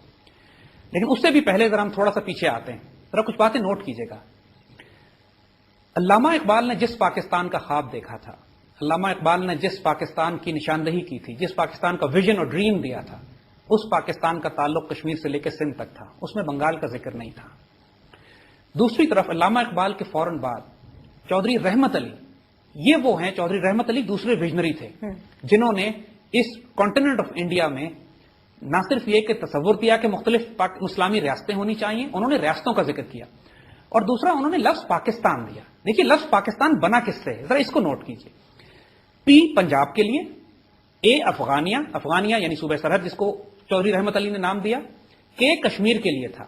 لیکن اس سے بھی پہلے ذرا ہم تھوڑا سا پیچھے آتے ہیں, ذرا کچھ باتیں نوٹ کیجیے گا. علامہ اقبال نے جس پاکستان کا خواب دیکھا تھا, علامہ اقبال نے جس پاکستان کی نشاندہی کی تھی, جس پاکستان کا ویژن اور ڈریم دیا تھا, اس پاکستان کا تعلق کشمیر سے لے کے سندھ تک تھا, اس میں بنگال کا ذکر نہیں تھا. دوسری طرف علامہ اقبال کے فوراً بعد چودھری رحمت علی, یہ وہ ہیں, چودھری رحمت علی دوسرے ویژنری تھے جنہوں نے اس کانٹیننٹ آف انڈیا میں نہ صرف یہ کہ تصور کیا کہ مختلف اسلامی ریاستیں ہونی چاہیے, انہوں نے ریاستوں کا ذکر کیا, اور دوسرا انہوں نے لفظ پاکستان دیا. دیکھیے لفظ پاکستان بنا کس سے ہے, ذرا اس کو نوٹ کیجیے. پی پنجاب کے لیے, اے افغانیہ, افغانیہ یعنی صوبہ سرحد جس کو چودھری رحمت علی نے نام دیا, کے کشمیر کے لیے تھا,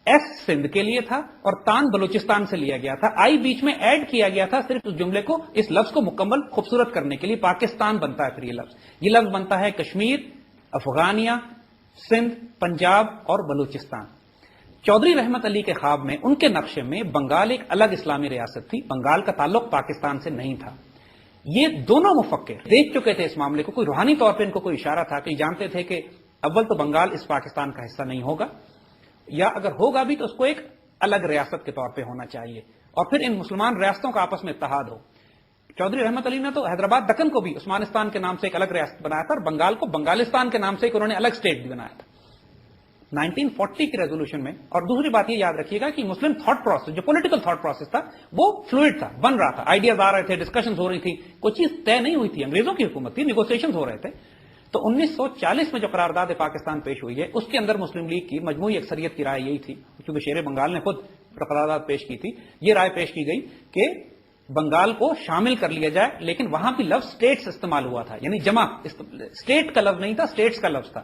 ایس سندھ کے لیے تھا, اور تان بلوچستان سے لیا گیا تھا. آئی بیچ میں ایڈ کیا گیا تھا صرف اس جملے کو, اس لفظ کو مکمل خوبصورت کرنے کے لیے. پاکستان بنتا ہے پھر یہ لفظ بنتا ہے کشمیر, افغانیہ, سندھ, پنجاب اور بلوچستان. چودھری رحمت علی کے خواب میں, ان کے نقشے میں بنگال ایک الگ اسلامی ریاست تھی, بنگال کا تعلق پاکستان سے نہیں تھا. یہ دونوں مفکر دیکھ چکے تھے اس معاملے کو, کوئی روحانی طور پہ ان کو کوئی اشارہ تھا کہ جانتے تھے کہ اول تو بنگال اس پاکستان کا حصہ نہیں ہوگا, یا اگر ہوگا بھی تو اس کو ایک الگ ریاست کے طور پہ ہونا چاہیے, اور پھر ان مسلمان ریاستوں کا آپس میں اتحاد ہو. چودھری رحمت علی نے تو حیدرآباد دکن کو بھی عثمانستان کے نام سے ایک الگ ریاست بنایا تھا, اور بنگال کو بنگالستان کے نام سے ایک انہوں نے الگ اسٹیٹ بھی بنایا تھا 1940 کی ریزولوشن میں. اور دوسری بات یہ یاد رکھیے گا کہ مسلم تھاٹ پروسیس, جو پولیٹیکل تھاٹ پروسیس تھا, وہ فلوئڈ تھا, بن رہا تھا, آئیڈیاز آ رہے تھے, ڈسکشنز ہو رہی تھی, کوئی چیز طے نہیں ہوئی تھی. انگریزوں کی حکومت تھی, نیگوسیشنز ہو رہے تھے. تو 1940 میں جو قرارداد پاکستان پیش ہوئی ہے, اس کے اندر مسلم لیگ کی مجموعی اکثریت کی رائے یہی تھی, کیونکہ شیر بنگال نے خود قرارداد پیش کی تھی. یہ رائے پیش کی گئی کہ بنگال کو شامل کر لیا جائے, لیکن وہاں بھی لفظ اسٹیٹس استعمال ہوا تھا, یعنی جمع, اسٹیٹ کا لفظ نہیں تھا, اسٹیٹس کا لفظ تھا.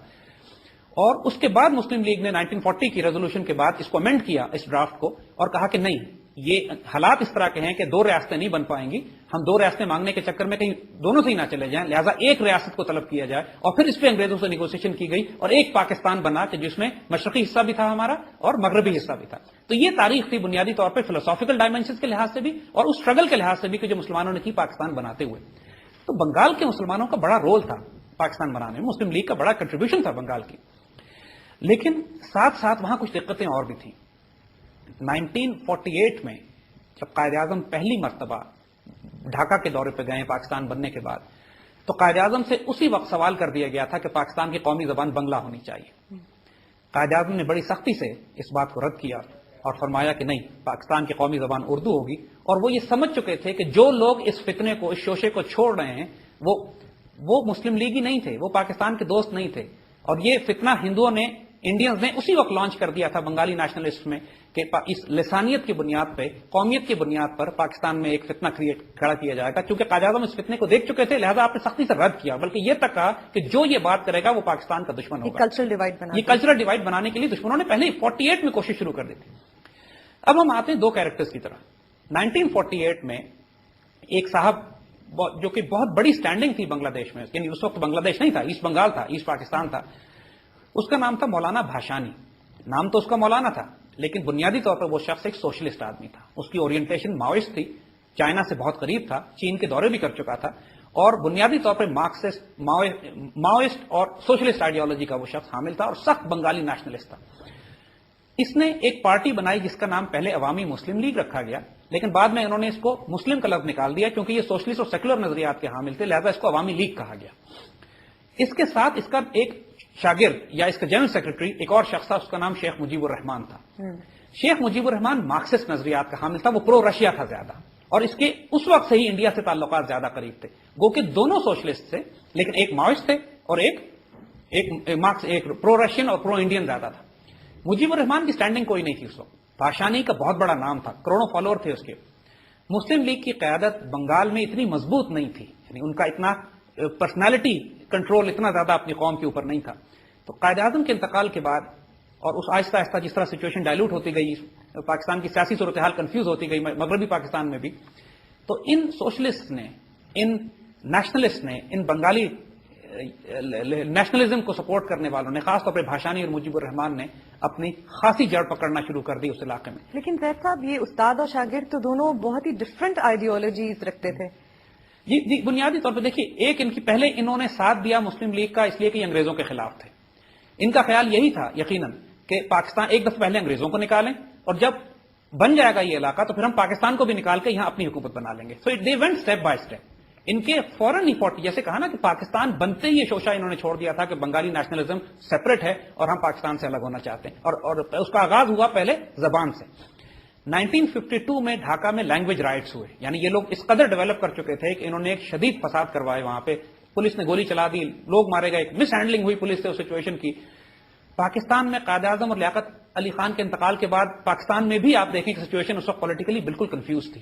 اور اس کے بعد مسلم لیگ نے 1940 کی ریزولوشن کے بعد اس کو امینڈ کیا, اس ڈرافٹ کو, اور کہا کہ نہیں, یہ حالات اس طرح کے ہیں کہ دو ریاستیں نہیں بن پائیں گی, ہم دو ریاستیں مانگنے کے چکر میں کہیں دونوں سے ہی نہ چلے جائیں, لہذا ایک ریاست کو طلب کیا جائے. اور پھر اس پہ انگریزوں سے نیگوسیشن کی گئی, اور ایک پاکستان بنا کہ جس میں مشرقی حصہ بھی تھا ہمارا اور مغربی حصہ بھی تھا. تو یہ تاریخ تھی بنیادی طور پہ فلسافیکل ڈائمینشنز کے لحاظ سے بھی, اور اس اسٹرگل کے لحاظ سے بھی کہ جو مسلمانوں نے کی پاکستان بناتے ہوئے. تو بنگال کے مسلمانوں کا بڑا رول تھا پاکستان بنانے میں, مسلم لیگ کا بڑا کنٹریبیوشن تھا بنگال کی. لیکن ساتھ ساتھ وہاں کچھ دقتیں اور بھی تھیں. 1948 میں جب قائد اعظم پہلی مرتبہ ڈھاکہ کے دورے پہ گئے پاکستان بننے کے بعد, تو قائد اعظم سے اسی وقت سوال کر دیا گیا تھا کہ پاکستان کی قومی زبان بنگلہ ہونی چاہیے. قائد اعظم نے بڑی سختی سے اس بات کو رد کیا اور فرمایا کہ نہیں, پاکستان کی قومی زبان اردو ہوگی. اور وہ یہ سمجھ چکے تھے کہ جو لوگ اس فتنے کو, اس شوشے کو چھوڑ رہے ہیں, وہ مسلم لیگی نہیں تھے, وہ پاکستان کے دوست نہیں تھے. اور یہ فتنہ ہندوؤں نے, انڈینز نے اسی وقت لانچ کر دیا تھا بنگالی نیشنلسٹ میں کہ اس لسانیت کی بنیاد پہ, قومیت کی بنیاد پر پاکستان میں ایک فتنہ کھڑا کیا جائے گا. چونکہ قائد اعظم اس فتنے کو دیکھ چکے تھے, لہذا آپ نے سختی سے رد کیا, بلکہ یہ تک کہا کہ جو یہ بات کرے گا وہ پاکستان کا دشمن ہوگا. یہ کلچرل ڈیوائڈ بنانے کے لیے دشمنوں نے پہلے ہی 48 میں کوشش شروع کر دی تھی. اب ہم آتے ہیں دو کیریکٹرز کی طرح. 1948 میں ایک صاحب جو کہ بہت بڑی سٹینڈنگ تھی بنگلہ دیش میں, یعنی اس وقت بنگلہ دیش نہیں تھا, ایسٹ بنگال تھا, ایسٹ پاکستان تھا, اس کا نام تھا مولانا بھاشانی. نام تو اس کا مولانا تھا, لیکن بنیادی طور پر وہ شخص ایک سوشلسٹ آدمی تھا. اس کی اورینٹیشن ماوئسٹ تھی, چائنا سے بہت قریب تھا, چین کے دورے بھی کر چکا تھا, اور بنیادی طور پر مارکسسٹ, ماوئسٹ اور سوشلسٹ آئیڈیالوجی کا وہ شخص حامل تھا, اور سخت بنگالی نیشنلسٹ تھا. اس نے ایک پارٹی بنائی جس کا نام پہلے عوامی مسلم لیگ رکھا گیا, لیکن بعد میں انہوں نے اس کو مسلم کا لفظ نکال دیا کیونکہ یہ سوشلسٹ اور سیکولر نظریات کے حامل تھے, لہذا اس کو عوامی لیگ کہا گیا. اس کے ساتھ اس کا ایک شاگرد یا اس کا جنرل سیکرٹری ایک اور شخص تھا، اس کا نام شیخ مجیب الرحمان تھا. شیخ مجیب الرحمان مارکسسٹ نظریات کا حامل تھا، وہ پرو رشیا تھا زیادہ، اور اس کے اس وقت سے ہی انڈیا سے تعلقات زیادہ قریب تھے. گو کہ دونوں سوشلسٹ تھے، لیکن ایک ماوسٹ تھے اور ایک پرو رشین اور پرو انڈین زیادہ تھا. مجیب الرحمان کی سٹینڈنگ کوئی نہیں تھی اس وقت. بھاشانی کا بہت بڑا نام تھا، کروڑوں فالوور تھے اس کے. مسلم لیگ کی قیادت بنگال میں اتنی مضبوط نہیں تھی، یعنی ان کا اتنا پرسنالٹی کنٹرول اتنا زیادہ اپنی قوم کے اوپر نہیں تھا. تو قائد اعظم کے انتقال کے بعد اور اس آہستہ آہستہ جس طرح سچویشن ڈائلوٹ ہوتی گئی، پاکستان کی سیاسی صورتحال کنفیوز ہوتی گئی، مغربی پاکستان میں بھی، تو ان سوشلسٹ نے، ان نیشنلسٹ نے، ان بنگالی نیشنلزم کو سپورٹ کرنے والوں نے، خاص طور پہ بھاشانی اور مجیب الرحمان نے اپنی خاصی جڑ پکڑنا شروع کر دی اس علاقے میں. لیکن زید صاحب، یہ استاد اور شاگرد تو دونوں بہت ہی ڈفرینٹ آئیڈیالوجیز رکھتے تھے. جی بنیادی طور پہ دیکھیے، ایک ان کی پہلے انہوں نے ساتھ دیا مسلم لیگ کا اس لیے کہ یہ انگریزوں کے خلاف تھے. ان کا خیال یہی تھا یقیناً کہ پاکستان ایک دفعہ پہلے انگریزوں کو نکالیں، اور جب بن جائے گا یہ علاقہ تو پھر ہم پاکستان کو بھی نکال کے یہاں اپنی حکومت بنا لیں گے. So they went step by step. ان کے فوراً ہی جیسے کہا نا کہ پاکستان بنتے ہی یہ شوشہ انہوں نے چھوڑ دیا تھا کہ بنگالی نیشنلزم سیپریٹ ہے اور ہم پاکستان سے الگ ہونا چاہتے ہیں، اور اس کا آغاز ہوا پہلے زبان سے. 1952 میں ڈھاکہ میں لینگویج رائٹس ہوئے، یعنی یہ لوگ اس قدر ڈیولپ کر چکے تھے کہ انہوں نے ایک شدید فساد کروائے وہاں پہ. پولیس نے گولی چلا دی، لوگ مارے گئے، مس ہینڈلنگ ہوئی پولیس سے اس سچویشن کی. پاکستان میں قائد اعظم اور لیاقت علی خان کے انتقال کے بعد پاکستان میں بھی آپ دیکھیں کہ سچویشن اس وقت پولیٹیکلی بالکل کنفیوز تھی.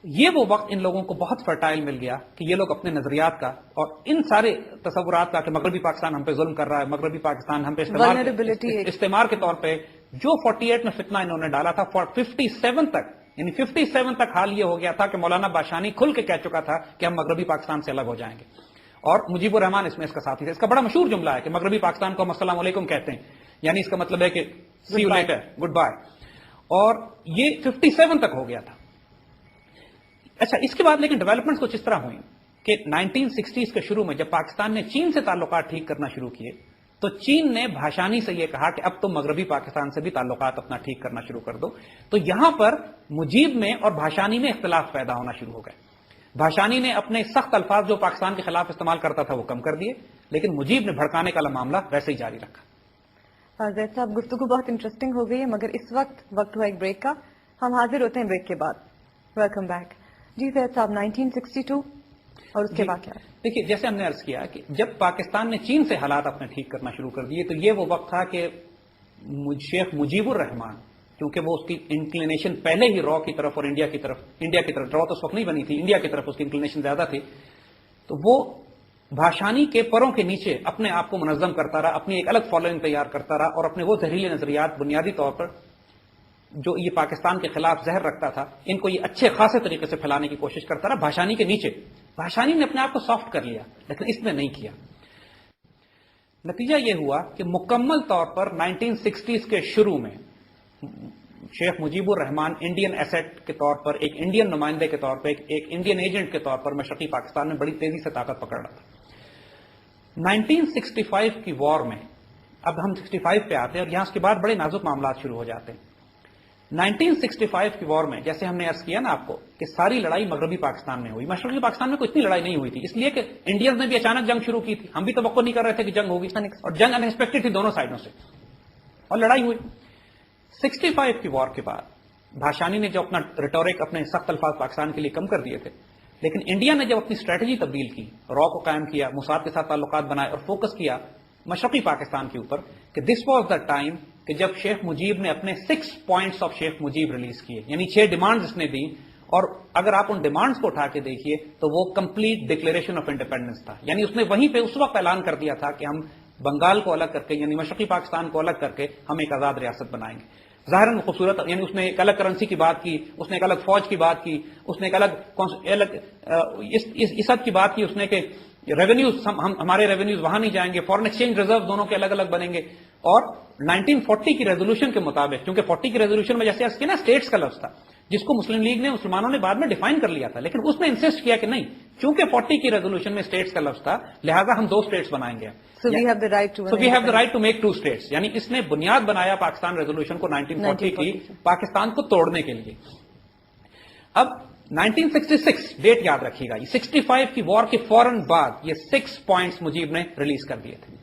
یہ وہ وقت ان لوگوں کو بہت فرٹائل مل گیا کہ یہ لوگ اپنے نظریات کا اور ان سارے تصورات کا کہ مغربی پاکستان ہم پہ ظلم کر رہا ہے، مغربی پاکستان ہم پہ استعمار کے طور پہ جو 48 میں فتنہ انہوں نے ڈالا تھا، 57 تک، یعنی 57 تک حال یہ ہو گیا تھا کہ مولانا باشانی کھل کے کہہ چکا تھا کہ ہم مغربی پاکستان سے الگ ہو جائیں گے، اور مجیب الرحمان اس میں اس کا ساتھی تھا. اس کا بڑا مشہور جملہ ہے کہ مغربی پاکستان کو ہم السلام علیکم کہتے ہیں، یعنی اس کا مطلب ہے کہ سی یو لیٹر، گڈ بائے. اور یہ 57 تک ہو گیا تھا. اچھا، اس کے بعد لیکن ڈیولپمنٹس کچھ اس طرح ہوئی کہ 1960s کے شروع میں جب پاکستان نے چین سے تعلقات ٹھیک کرنا شروع کیے تو چین نے بھاشانی سے یہ کہا کہ اب تم مغربی پاکستان سے بھی تعلقات اپنا ٹھیک کرنا شروع کر دو. تو یہاں پر مجیب میں اور بھاشانی میں اختلاف پیدا ہونا شروع ہو گئے. بھاشانی نے اپنے سخت الفاظ جو پاکستان کے خلاف استعمال کرتا تھا وہ کم کر دیے، لیکن مجیب نے بھڑکانے کا معاملہ ویسے ہی جاری رکھا. زید صاحب، گفتگو بہت انٹرسٹنگ ہو گئی ہے، مگر اس وقت ہوا ایک بریک کا. ہم حاضر ہوتے ہیں بریک کے بعد. Welcome back. جی زید صاحب، 1962 اور اس کے بعد کیا؟ دیکھیے، جیسے ہم نے عرض کیا کہ جب پاکستان نے چین سے حالات اپنے ٹھیک کرنا شروع کر دیے تو یہ وہ وقت تھا کہ شیخ مجیب الرحمان، کیونکہ وہ اس کی انکلینیشن پہلے ہی را کی طرف اور انڈیا کی طرف را تو اس وقت نہیں بنی تھی، انڈیا کی طرف اس کی انکلینیشن زیادہ تھی، تو وہ بھاشانی کے پروں کے نیچے اپنے آپ کو منظم کرتا رہا، اپنی ایک الگ فالوئنگ تیار کرتا رہا، اور اپنے وہ زہریلے نظریات بنیادی طور پر جو یہ پاکستان کے خلاف زہر رکھتا تھا ان کو یہ اچھے خاصے طریقے سے پھیلانے کی کوشش کرتا رہا بھاشانی کے نیچے. بھاشانی نے اپنے آپ کو سافٹ کر لیا لیکن اس نے نہیں کیا. نتیجہ یہ ہوا کہ مکمل طور پر 1960s کے شروع میں شیخ مجیب الرحمان انڈین ایسٹ کے طور پر، ایک انڈین نمائندے کے طور پر، ایک انڈین ایجنٹ کے طور پر مشرقی پاکستان میں بڑی تیزی سے طاقت پکڑ رہا تھا. 1965 کی وار میں، اب ہم 65 پہ آتے ہیں اور یہاں اس کے بعد بڑے نازک معاملات شروع ہو جاتے ہیں. 1965 کی وار میں جیسے ہم نے عرض کیا نا آپ کو کہ ساری لڑائی مغربی پاکستان میں ہوئی، مشرقی پاکستان میں کوئی اتنی لڑائی نہیں ہوئی تھی، اس لیے کہ انڈینز نے بھی اچانک جنگ شروع کی تھی، ہم بھی توقع نہیں کر رہے تھے کہ جنگ ہوگی، اور جنگ ان ایکسپیکٹڈ تھی دونوں سائڈوں سے، اور لڑائی ہوئی. 65 کی وار کے بعد بھاشانی نے جو اپنا ریٹورک، اپنے سخت الفاظ پاکستان کے لیے کم کر دیے تھے، لیکن انڈیا نے جب اپنی اسٹریٹجی تبدیل کی، را کو قائم کیا، موساد کے ساتھ تعلقات بنائے اور فوکس کیا مشرقی پاکستان کے اوپر، کہ دس واز دا ٹائم کہ جب شیخ مجیب نے اپنے 6 points of Sheikh Mujeeb release کیے، یعنی 6 ڈیمانڈز اس نے دی، اور اگر آپ ان ڈیمانڈز کو اٹھا کے دیکھیے تو وہ کمپلیٹ ڈکلیریشن آف انڈیپینڈنس تھا. یعنی اس نے وہیں پہ اس وقت اعلان کر دیا تھا کہ ہم بنگال کو الگ کر کے، یعنی مشرقی پاکستان کو الگ کر کے ہم ایک آزاد ریاست بنائیں گے. ظاہراً خوبصورت، یعنی اس نے ایک الگ کرنسی کی بات کی، اس نے ایک الگ فوج کی بات کی، اس نے ایک الگ اس حد کی بات کی اس نے کہ ریونیوز، ہمارے ریونیوز وہاں نہیں جائیں گے، فارن ایکسچینج ریزرو دونوں کے الگ الگ بنیں گے. اور 1940 کی ریزولوشن کے مطابق، کیونکہ 40 کی ریزولوشن میں جیسے اس نا اسٹیٹس کا لفظ تھا جس کو مسلم لیگ نے، مسلمانوں نے بعد میں ڈیفائن کر لیا تھا، لیکن اس نے انسسٹ کیا کہ نہیں، چونکہ 40 کی ریزولوشن میں اسٹیٹس کا لفظ تھا لہذا ہم 2 اسٹیٹس بنائیں گے. So we have the right to make 2 states. یعنی اس نے بنیاد بنایا پاکستان ریزولوشن کو 1940 کی پاکستان کو توڑنے کے لیے. اب 1966 ڈیٹ یاد رکھیے گا، 65 کی وار کے فوراً بعد یہ 6 پوائنٹس مجیب نے ریلیز کر دیے تھے،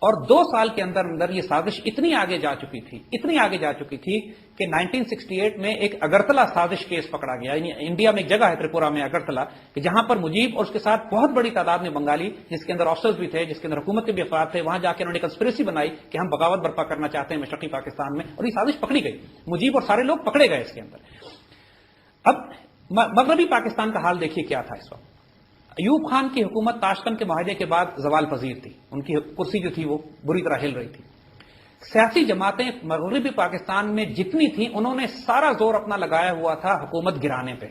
اور 2 سال کے اندر اندر یہ سازش اتنی آگے جا چکی تھی کہ 1968 میں ایک اگرتلا سازش کیس پکڑا گیا. یعنی انڈیا میں ایک جگہ ہے تریپورا میں اگرتلا کہ جہاں پر مجیب اور اس کے ساتھ بہت بڑی تعداد میں بنگالی جس کے اندر آفسرز بھی تھے, جس کے اندر حکومت کے بھی افراد تھے, وہاں جا کے انہوں نے کنسپریسی بنائی کہ ہم بغاوت برپا کرنا چاہتے ہیں مشرقی پاکستان میں, اور یہ سازش پکڑی گئی. مجیب اور سارے لوگ پکڑے گئے اس کے اندر. اب مغربی پاکستان کا حال دیکھیے کیا تھا اس وقت. ایوب خان کی حکومت تاشقند کے معاہدے کے بعد زوال پذیر تھی, ان کی کرسی جو تھی وہ بری طرح ہل رہی تھی. سیاسی جماعتیں مغربی پاکستان میں جتنی تھیں انہوں نے سارا زور اپنا لگایا ہوا تھا حکومت گرانے پہ,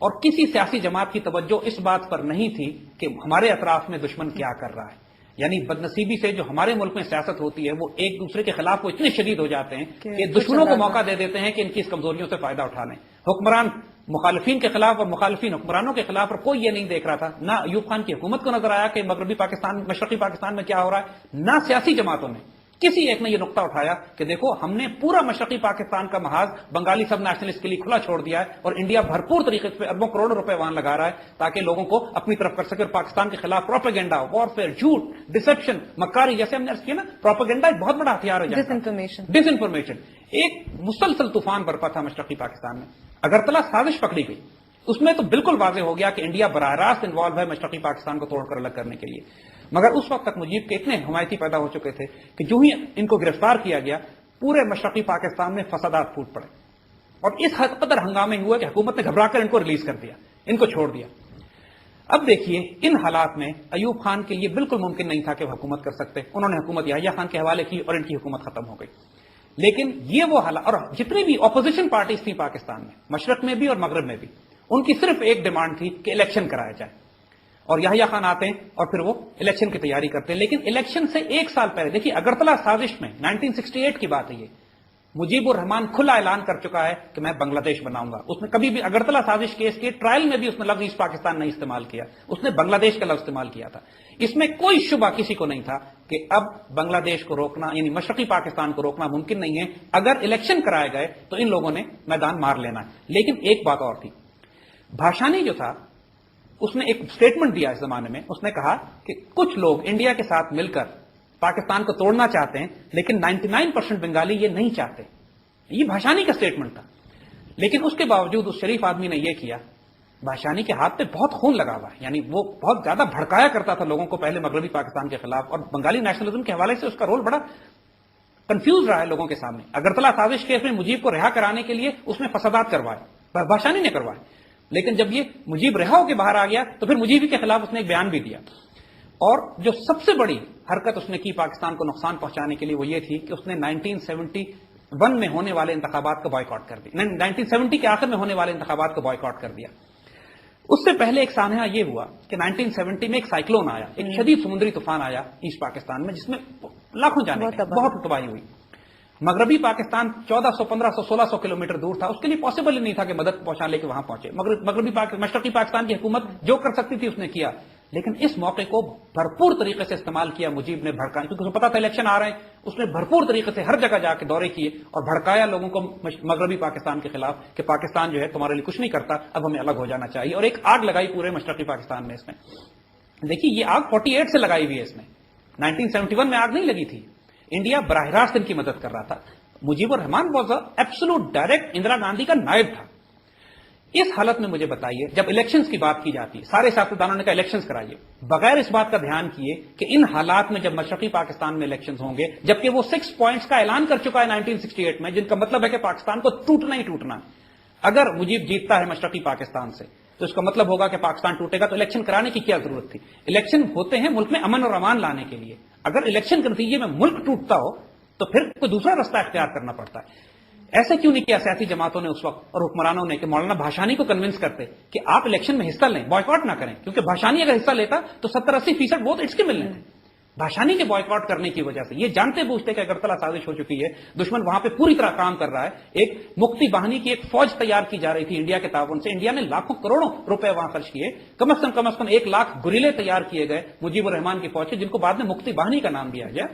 اور کسی سیاسی جماعت کی توجہ اس بات پر نہیں تھی کہ ہمارے اطراف میں دشمن کیا کر رہا ہے. یعنی بدنصیبی سے جو ہمارے ملک میں سیاست ہوتی ہے وہ ایک دوسرے کے خلاف وہ اتنے شدید ہو جاتے ہیں کہ دشمنوں کو موقع دے دیتے ہیں کہ ان کی اس کمزوریوں سے فائدہ اٹھا لیں. حکمران مخالفین کے خلاف اور مخالفین حکمرانوں کے خلاف, اور کوئی یہ نہیں دیکھ رہا تھا. نہ ایوب خان کی حکومت کو نظر آیا کہ مغربی پاکستان مشرقی پاکستان میں کیا ہو رہا ہے, نہ سیاسی جماعتوں نے کسی ایک نے یہ نقطہ اٹھایا کہ دیکھو ہم نے پورا مشرقی پاکستان کا محاذ بنگالی سب نیشنلسٹ کے لیے کھلا چھوڑ دیا ہے, اور انڈیا بھرپور طریقے سے اربوں کروڑوں روپے وہاں لگا رہا ہے تاکہ لوگوں کو اپنی طرف کر سکے, اور پاکستان کے خلاف پروپیگنڈا, وارفیئر, جھوٹ, ڈسپشن, مکاری, جیسے ہم نے عرض کیا نا, پروپیگنڈا ایک بہت بڑا ہتھیار ہے. ڈس انفارمیشن ایک مسلسل طوفان برپا تھا مشرقی پاکستان میں. اگرتلا سازش پکڑی گئی, اس میں تو بالکل واضح ہو گیا کہ انڈیا براہ راست انوالو ہے مشرقی پاکستان کو توڑ کر الگ کرنے کے لیے. مگر اس وقت تک مجیب کے اتنے حمایتی پیدا ہو چکے تھے کہ جو ہی ان کو گرفتار کیا گیا پورے مشرقی پاکستان میں فسادات پھوٹ پڑے, اور اس حد قدر ہنگامے ہوئے کہ حکومت نے گھبرا کر ان کو ریلیز کر دیا, ان کو چھوڑ دیا. اب دیکھیے ان حالات میں ایوب خان کے لیے بالکل ممکن نہیں تھا کہ وہ حکومت کر سکتے. انہوں نے حکومت یحییٰ خان کے حوالے کی اور ان کی حکومت ختم ہو گئی. لیکن یہ وہ حالات, اور جتنی بھی اپوزیشن پارٹیز تھیں پاکستان میں, مشرق میں بھی اور مغرب میں بھی, ان کی صرف ایک ڈیمانڈ تھی کہ الیکشن کرایا جائے, اور یحییٰ خان آتے ہیں اور پھر وہ الیکشن کی تیاری کرتے ہیں. لیکن الیکشن سے 1 سال پہلے دیکھیے اگرتلا سازش میں 1968 کی بات ہے, یہ مجیب الرحمان کھلا اعلان کر چکا ہے کہ میں بنگلہ دیش بناؤں گا. اس نے کبھی بھی اگرتلا سازش کیس کے ٹرائل میں بھی اس نے لفظ ایسٹ پاکستان نہیں استعمال کیا, اس نے بنگلہ دیش کا لفظ استعمال کیا تھا. اس میں کوئی شبہ کسی کو نہیں تھا کہ اب بنگلہ دیش کو روکنا یعنی مشرقی پاکستان کو روکنا ممکن نہیں ہے. اگر الیکشن کرائے گئے تو ان لوگوں نے میدان مار لینا ہے. لیکن ایک بات اور تھی, بھاشانی جو تھا اس نے ایک سٹیٹمنٹ دیا اس زمانے میں, اس نے کہا کہ کچھ لوگ انڈیا کے ساتھ مل کر پاکستان کو توڑنا چاہتے ہیں لیکن 99% بنگالی یہ نہیں چاہتے. یہ بھاشانی کا سٹیٹمنٹ تھا. لیکن اس کے باوجود اس شریف آدمی نے یہ کیا. بھاشانی کے ہاتھ پہ بہت خون لگا ہوا ہے, یعنی وہ بہت زیادہ بھڑکایا کرتا تھا لوگوں کو پہلے مغربی پاکستان کے خلاف, اور بنگالی نیشنلزم کے حوالے سے اس کا رول بڑا کنفیوز رہا ہے لوگوں کے سامنے. اگرتلا سازش کیس میں مجیب کو رہا کرانے کے لیے اس نے فسادات کروائے, بھاشانی نے کروائے. لیکن جب یہ مجیب رہا ہو کے باہر آ گیا تو پھر مجیب کے خلاف اس نے ایک بیان بھی دیا. اور جو سب سے بڑی حرکت اس نے کی پاکستان کو نقصان پہنچانے کے لیے وہ یہ تھی کہ اس نے 1971 میں ہونے والے انتخابات کو بائیکاٹ کر دیا. 1970 کے آخر میں ہونے والے انتخابات کو بائیکاٹ کر دیا. اس سے پہلے ایک سانحہ یہ ہوا کہ 1970 میں ایک سائیکلون آیا, ایک شدید سمندری طوفان آیا ایسٹ پاکستان میں, جس میں لاکھوں جانے گئے, بہت تباہی ہوئی. مغربی پاکستان 1400 1500 1600 کلومیٹر دور تھا, اس کے لیے پاسبل ہی نہیں تھا کہ مدد پہنچا لے کے وہاں پہنچے. مشرقی پاکستان کی حکومت جو کر سکتی تھی اس نے کیا, لیکن اس موقع کو بھرپور طریقے سے استعمال کیا مجیب نے بھڑکانے, کیونکہ اسے پتا تھا الیکشن آ رہے ہیں. اس نے بھرپور طریقے سے ہر جگہ جا کے دورے کیے اور بھڑکایا لوگوں کو مغربی پاکستان کے خلاف کہ پاکستان جو ہے تمہارے لیے کچھ نہیں کرتا, اب ہمیں الگ ہو جانا چاہیے. اور ایک آگ لگائی پورے مشرقی پاکستان میں. اس میں دیکھیے یہ آگ 48 سے لگائی ہوئی ہے, اس میں 1971 میں آگ نہیں لگی تھی. انڈیا براہ راست ان کی مدد کر رہا تھا. Mujib ur Rahman was absolute direct Indira Gandhi کا نائب تھا. اس حالت میں مجھے بتائیے, جب الیکشنز کی بات کی جاتی ہے, سارے سیاستدانوں نے کہا الیکشنز کرائیے, بغیر اس بات کا دھیان کیے کہ ان حالات میں جب مشرقی پاکستان میں الیکشنز ہوں گے, جبکہ وہ 6 پوائنٹس کا اعلان کر چکا ہے 1968 میں, جن کا مطلب ہے کہ پاکستان کو ٹوٹنا ہی ٹوٹنا. اگر مجیب جیتتا ہے مشرقی پاکستان سے تو اس کا مطلب ہوگا کہ پاکستان ٹوٹے گا. تو الیکشن کرانے کی کیا ضرورت تھی؟ الیکشن ہوتے ہیں ملک میں امن اور امان لانے کے لیے. اگر الیکشن کے نتیجے میں ملک ٹوٹتا ہو تو پھر کوئی دوسرا رستہ اختیار کرنا پڑتا ہے. ایسے کیوں نہیں کیا سیاسی جماعتوں نے اس وقت اور حکمرانوں نے کہ مولانا بھاشانی کو کنونس کرتے کہ آپ الیکشن میں حصہ لیں, بوائکاٹ نہ کریں, کیونکہ بھاشانی اگر حصہ لیتا تو 70-80% ووٹ اس کے ملنے تھے. بھاشانی کے بوائکاٹ کرنے کی وجہ سے, یہ جانتے بوجھتے کہ اگرتلا سازش ہو چکی ہے, دشمن وہاں پہ پوری طرح کام کر رہا ہے. ایک مکتی باہنی کی ایک فوج تیار کی جا رہی تھی انڈیا کے تعاون سے. انڈیا نے لاکھوں کروڑوں روپے وہاں خرچ کیے. کم از کم 1 لاکھ گریلے تیار کیے گئے مجیب الرحمان کی فوج سے, جن کو بعد میں مکتی باہنی کا نام دیا گیا.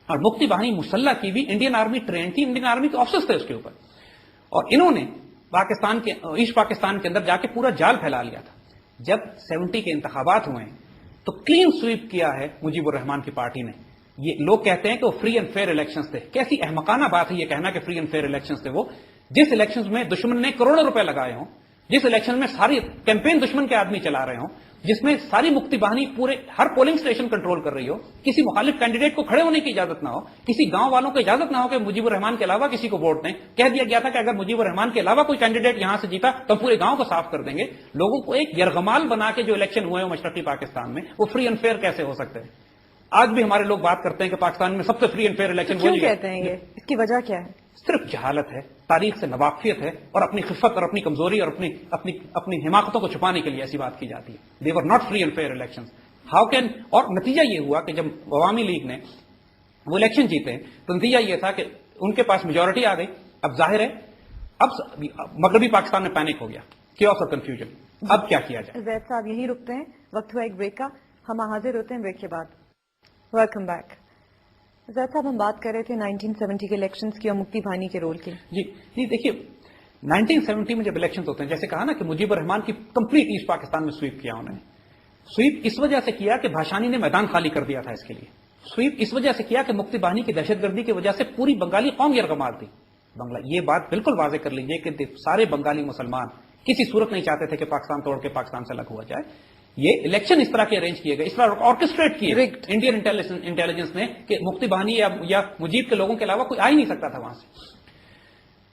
اور مکتی باہنی مسلح کی بھی انڈین آرمی ٹرین تھی, انڈین آرمی کے آفسرز تھے اس کے اوپر. اور انہوں نے پاکستان کے ایسٹ پاکستان کے اندر جا کے پورا جال پھیلا لیا تھا. جب 70 کے انتخابات ہوئے تو کلین سویپ کیا ہے مجیب الرحمان کی پارٹی نے. یہ لوگ کہتے ہیں کہ وہ فری اینڈ فیئر الیکشنز تھے. کیسی احمقانہ بات ہے یہ کہنا کہ فری اینڈ فیئر الیکشنز تھے. وہ جس الیکشنز میں دشمن نے کروڑوں روپے لگائے ہوں, جس الیکشن میں ساری کیمپین دشمن کے آدمی چلا رہے ہوں, جس میں ساری مکتی باہنی پورے ہر پولنگ اسٹیشن کنٹرول کر رہی ہو, کسی مخالف کینڈیڈیٹ کو کھڑے ہونے کی اجازت نہ ہو, کسی گاؤں والوں کو اجازت نہ ہو کہ مجیب الرحمان کے علاوہ کسی کو ووٹ دیں. کہہ دیا گیا تھا کہ اگر مجیب الرحمان کے علاوہ کوئی کینڈیڈیٹ یہاں سے جیتا تو پورے گاؤں کو صاف کر دیں گے. لوگوں کو ایک یرغمال بنا کے جو الیکشن ہوئے ہیں مشرقی پاکستان میں, وہ فری اینڈ فیئر کیسے ہو سکتے ہیں؟ آج بھی ہمارے لوگ بات کرتے ہیں کہ پاکستان میں سب سے فری اینڈ فیئر الیکشن کیوں کہتے ہیں یہ؟ اس کی وجہ کیا ہے؟ صرف جہالت ہے, تاریخ سے ناواقفیت ہے, اور اپنی خفت اور اپنی کمزوری اور اپنی حماقتوں کو چھپانے کے لیے ایسی بات کی جاتی ہے. They were not free and fair election. How can? اور نتیجہ یہ ہوا کہ جب عوامی لیگ نے وہ الیکشن جیتے تو نتیجہ یہ تھا کہ ان کے پاس میجورٹی آ گئی. اب ظاہر ہے اب مغربی پاکستان میں پینک ہو گیا, کیوس اور کنفیوژن. اب کیا کیا جائے؟ زید صاحب یہیں رکتے ہیں, وقت ہوا ایک بریک کا, ہم حاضر ہوتے ہیں بریک کے بعد. Welcome back. زید صاحب ہم بات کر رہے تھے 1970 کے الیکشنز کی اور مکتی بھانی کے رول کی. جی دیکھیے 1970 میں جب الیکشن ہوتے ہیں, جیسے کہا نا کہ مجیب الرحمان کی کمپلیٹ ایسٹ پاکستان میں سویپ کیا انہوں نے. سویپ اس وجہ سے کیا کہ بھاشانی نے میدان خالی کر دیا تھا اس کے لیے. سویپ اس وجہ سے کیا کہ مکتی بانی کی دہشت گردی کی وجہ سے پوری بنگالی قوم یرغمال تھی. یہ بات بالکل واضح کر لیجئے کہ سارے بنگالی مسلمان کسی صورت نہیں چاہتے تھے کہ پاکستان توڑ کے پاکستان سے الگ ہوا جائے. یہ الیکشن اس طرح کے ارینج کیے گئے, اس طرح آرکسٹریٹ کیے انڈین انٹیلیجنس نے کہ مفتی بہانی یا مجیب کے لوگوں کے علاوہ کوئی آ ہی نہیں سکتا تھا وہاں سے.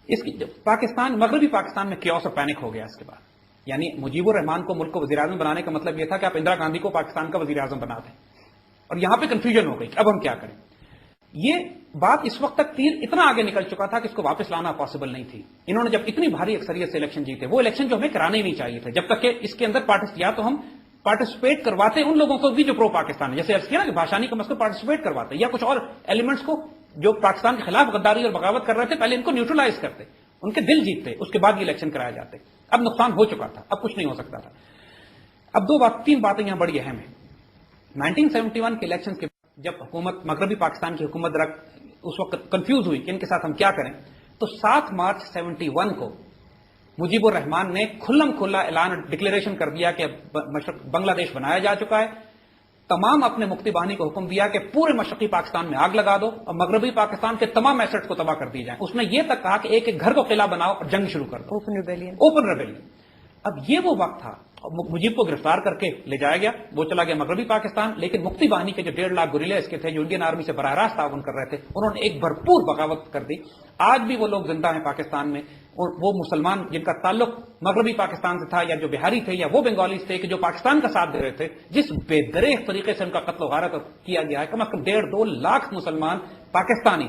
اس کی پاکستان مغربی پاکستان میں کیوس اور پینک ہو گیا اس کے بعد. یعنی مجیب الرحمان کو ملک کو وزیر اعظم بنانے کا مطلب یہ تھا کہ آپ اندرا گاندھی کو پاکستان کا وزیر اعظم بنا دیں, اور یہاں پہ کنفیوژن ہو گئی اب ہم کیا کریں. یہ بات اس وقت تک تیر اتنا آگے نکل چکا تھا کہ اس کو واپس لانا پاسبل نہیں تھی. انہوں نے جب اتنی بھاری اکثریت سے الیکشن جیتے, وہ الیکشن جو ہمیں کرانے ہی نہیں چاہیے تھے, جب تک کہ اس کے اندر یا تو ہم پارٹیسپیٹ کرواتے ان لوگوں کو بھی جو پرو پاکستان ہے, جیسے عرض کیا نا کہ بھاشانی کا مسئلہ پارٹیسپیٹ کرواتے, یا کچھ اور ایلیمنٹس کو جو پاکستان کے خلاف غداری اور بغاوت کر رہے تھے پہلے ان کو نیوٹرلائز کرتے, ان کے دل جیتتے, اس کے بعد یہ الیکشن کرایا جاتے. اب نقصان ہو چکا تھا, اب کچھ نہیں ہو سکتا تھا. اب تین باتیں یہاں بڑی اہم ہیں. 1971 کے الیکشن کے جب حکومت مغربی پاکستان کی حکومت اس وقت کنفیوز ہوئی کہ ان کے ساتھ ہم کیا کریں, تو 7 مارچ 71 کو مجیب الرحمان نے کھلم کھلا اعلان ڈکلیریشن کر دیا کہ بنگلہ دیش بنایا جا چکا ہے. تمام اپنے مکتی بانی کو حکم دیا کہ پورے مشرقی پاکستان میں آگ لگا دو اور مغربی پاکستان کے تمام ایسٹس کو تباہ کر دی جائیں. اس نے یہ تک کہا کہ ایک ایک گھر کو قلعہ بناؤ اور جنگ شروع کر دو, اوپن ریبیلین. اب یہ وہ وقت تھا, مجیب کو گرفتار کر کے لے جایا گیا, وہ چلا گیا مغربی پاکستان. لیکن مکتی بانی کے جو 1.5 لاکھ گوریلا اس کے تھے جو انڈین آرمی سے براہ راست تعاون کر رہے تھے, انہوں نے ایک بھرپور بغاوت کر دی. آج بھی وہ لوگ زندہ ہیں پاکستان میں, اور وہ مسلمان جن کا تعلق مغربی پاکستان سے تھا, یا جو بہاری تھے یا وہ بنگالیز تھے کہ جو پاکستان کا ساتھ دے رہے تھے, جس بے دریغ طریقے سے ان کا قتل و غارت کیا گیا ہے. کم از کم 1.5-2 لاکھ مسلمان پاکستانی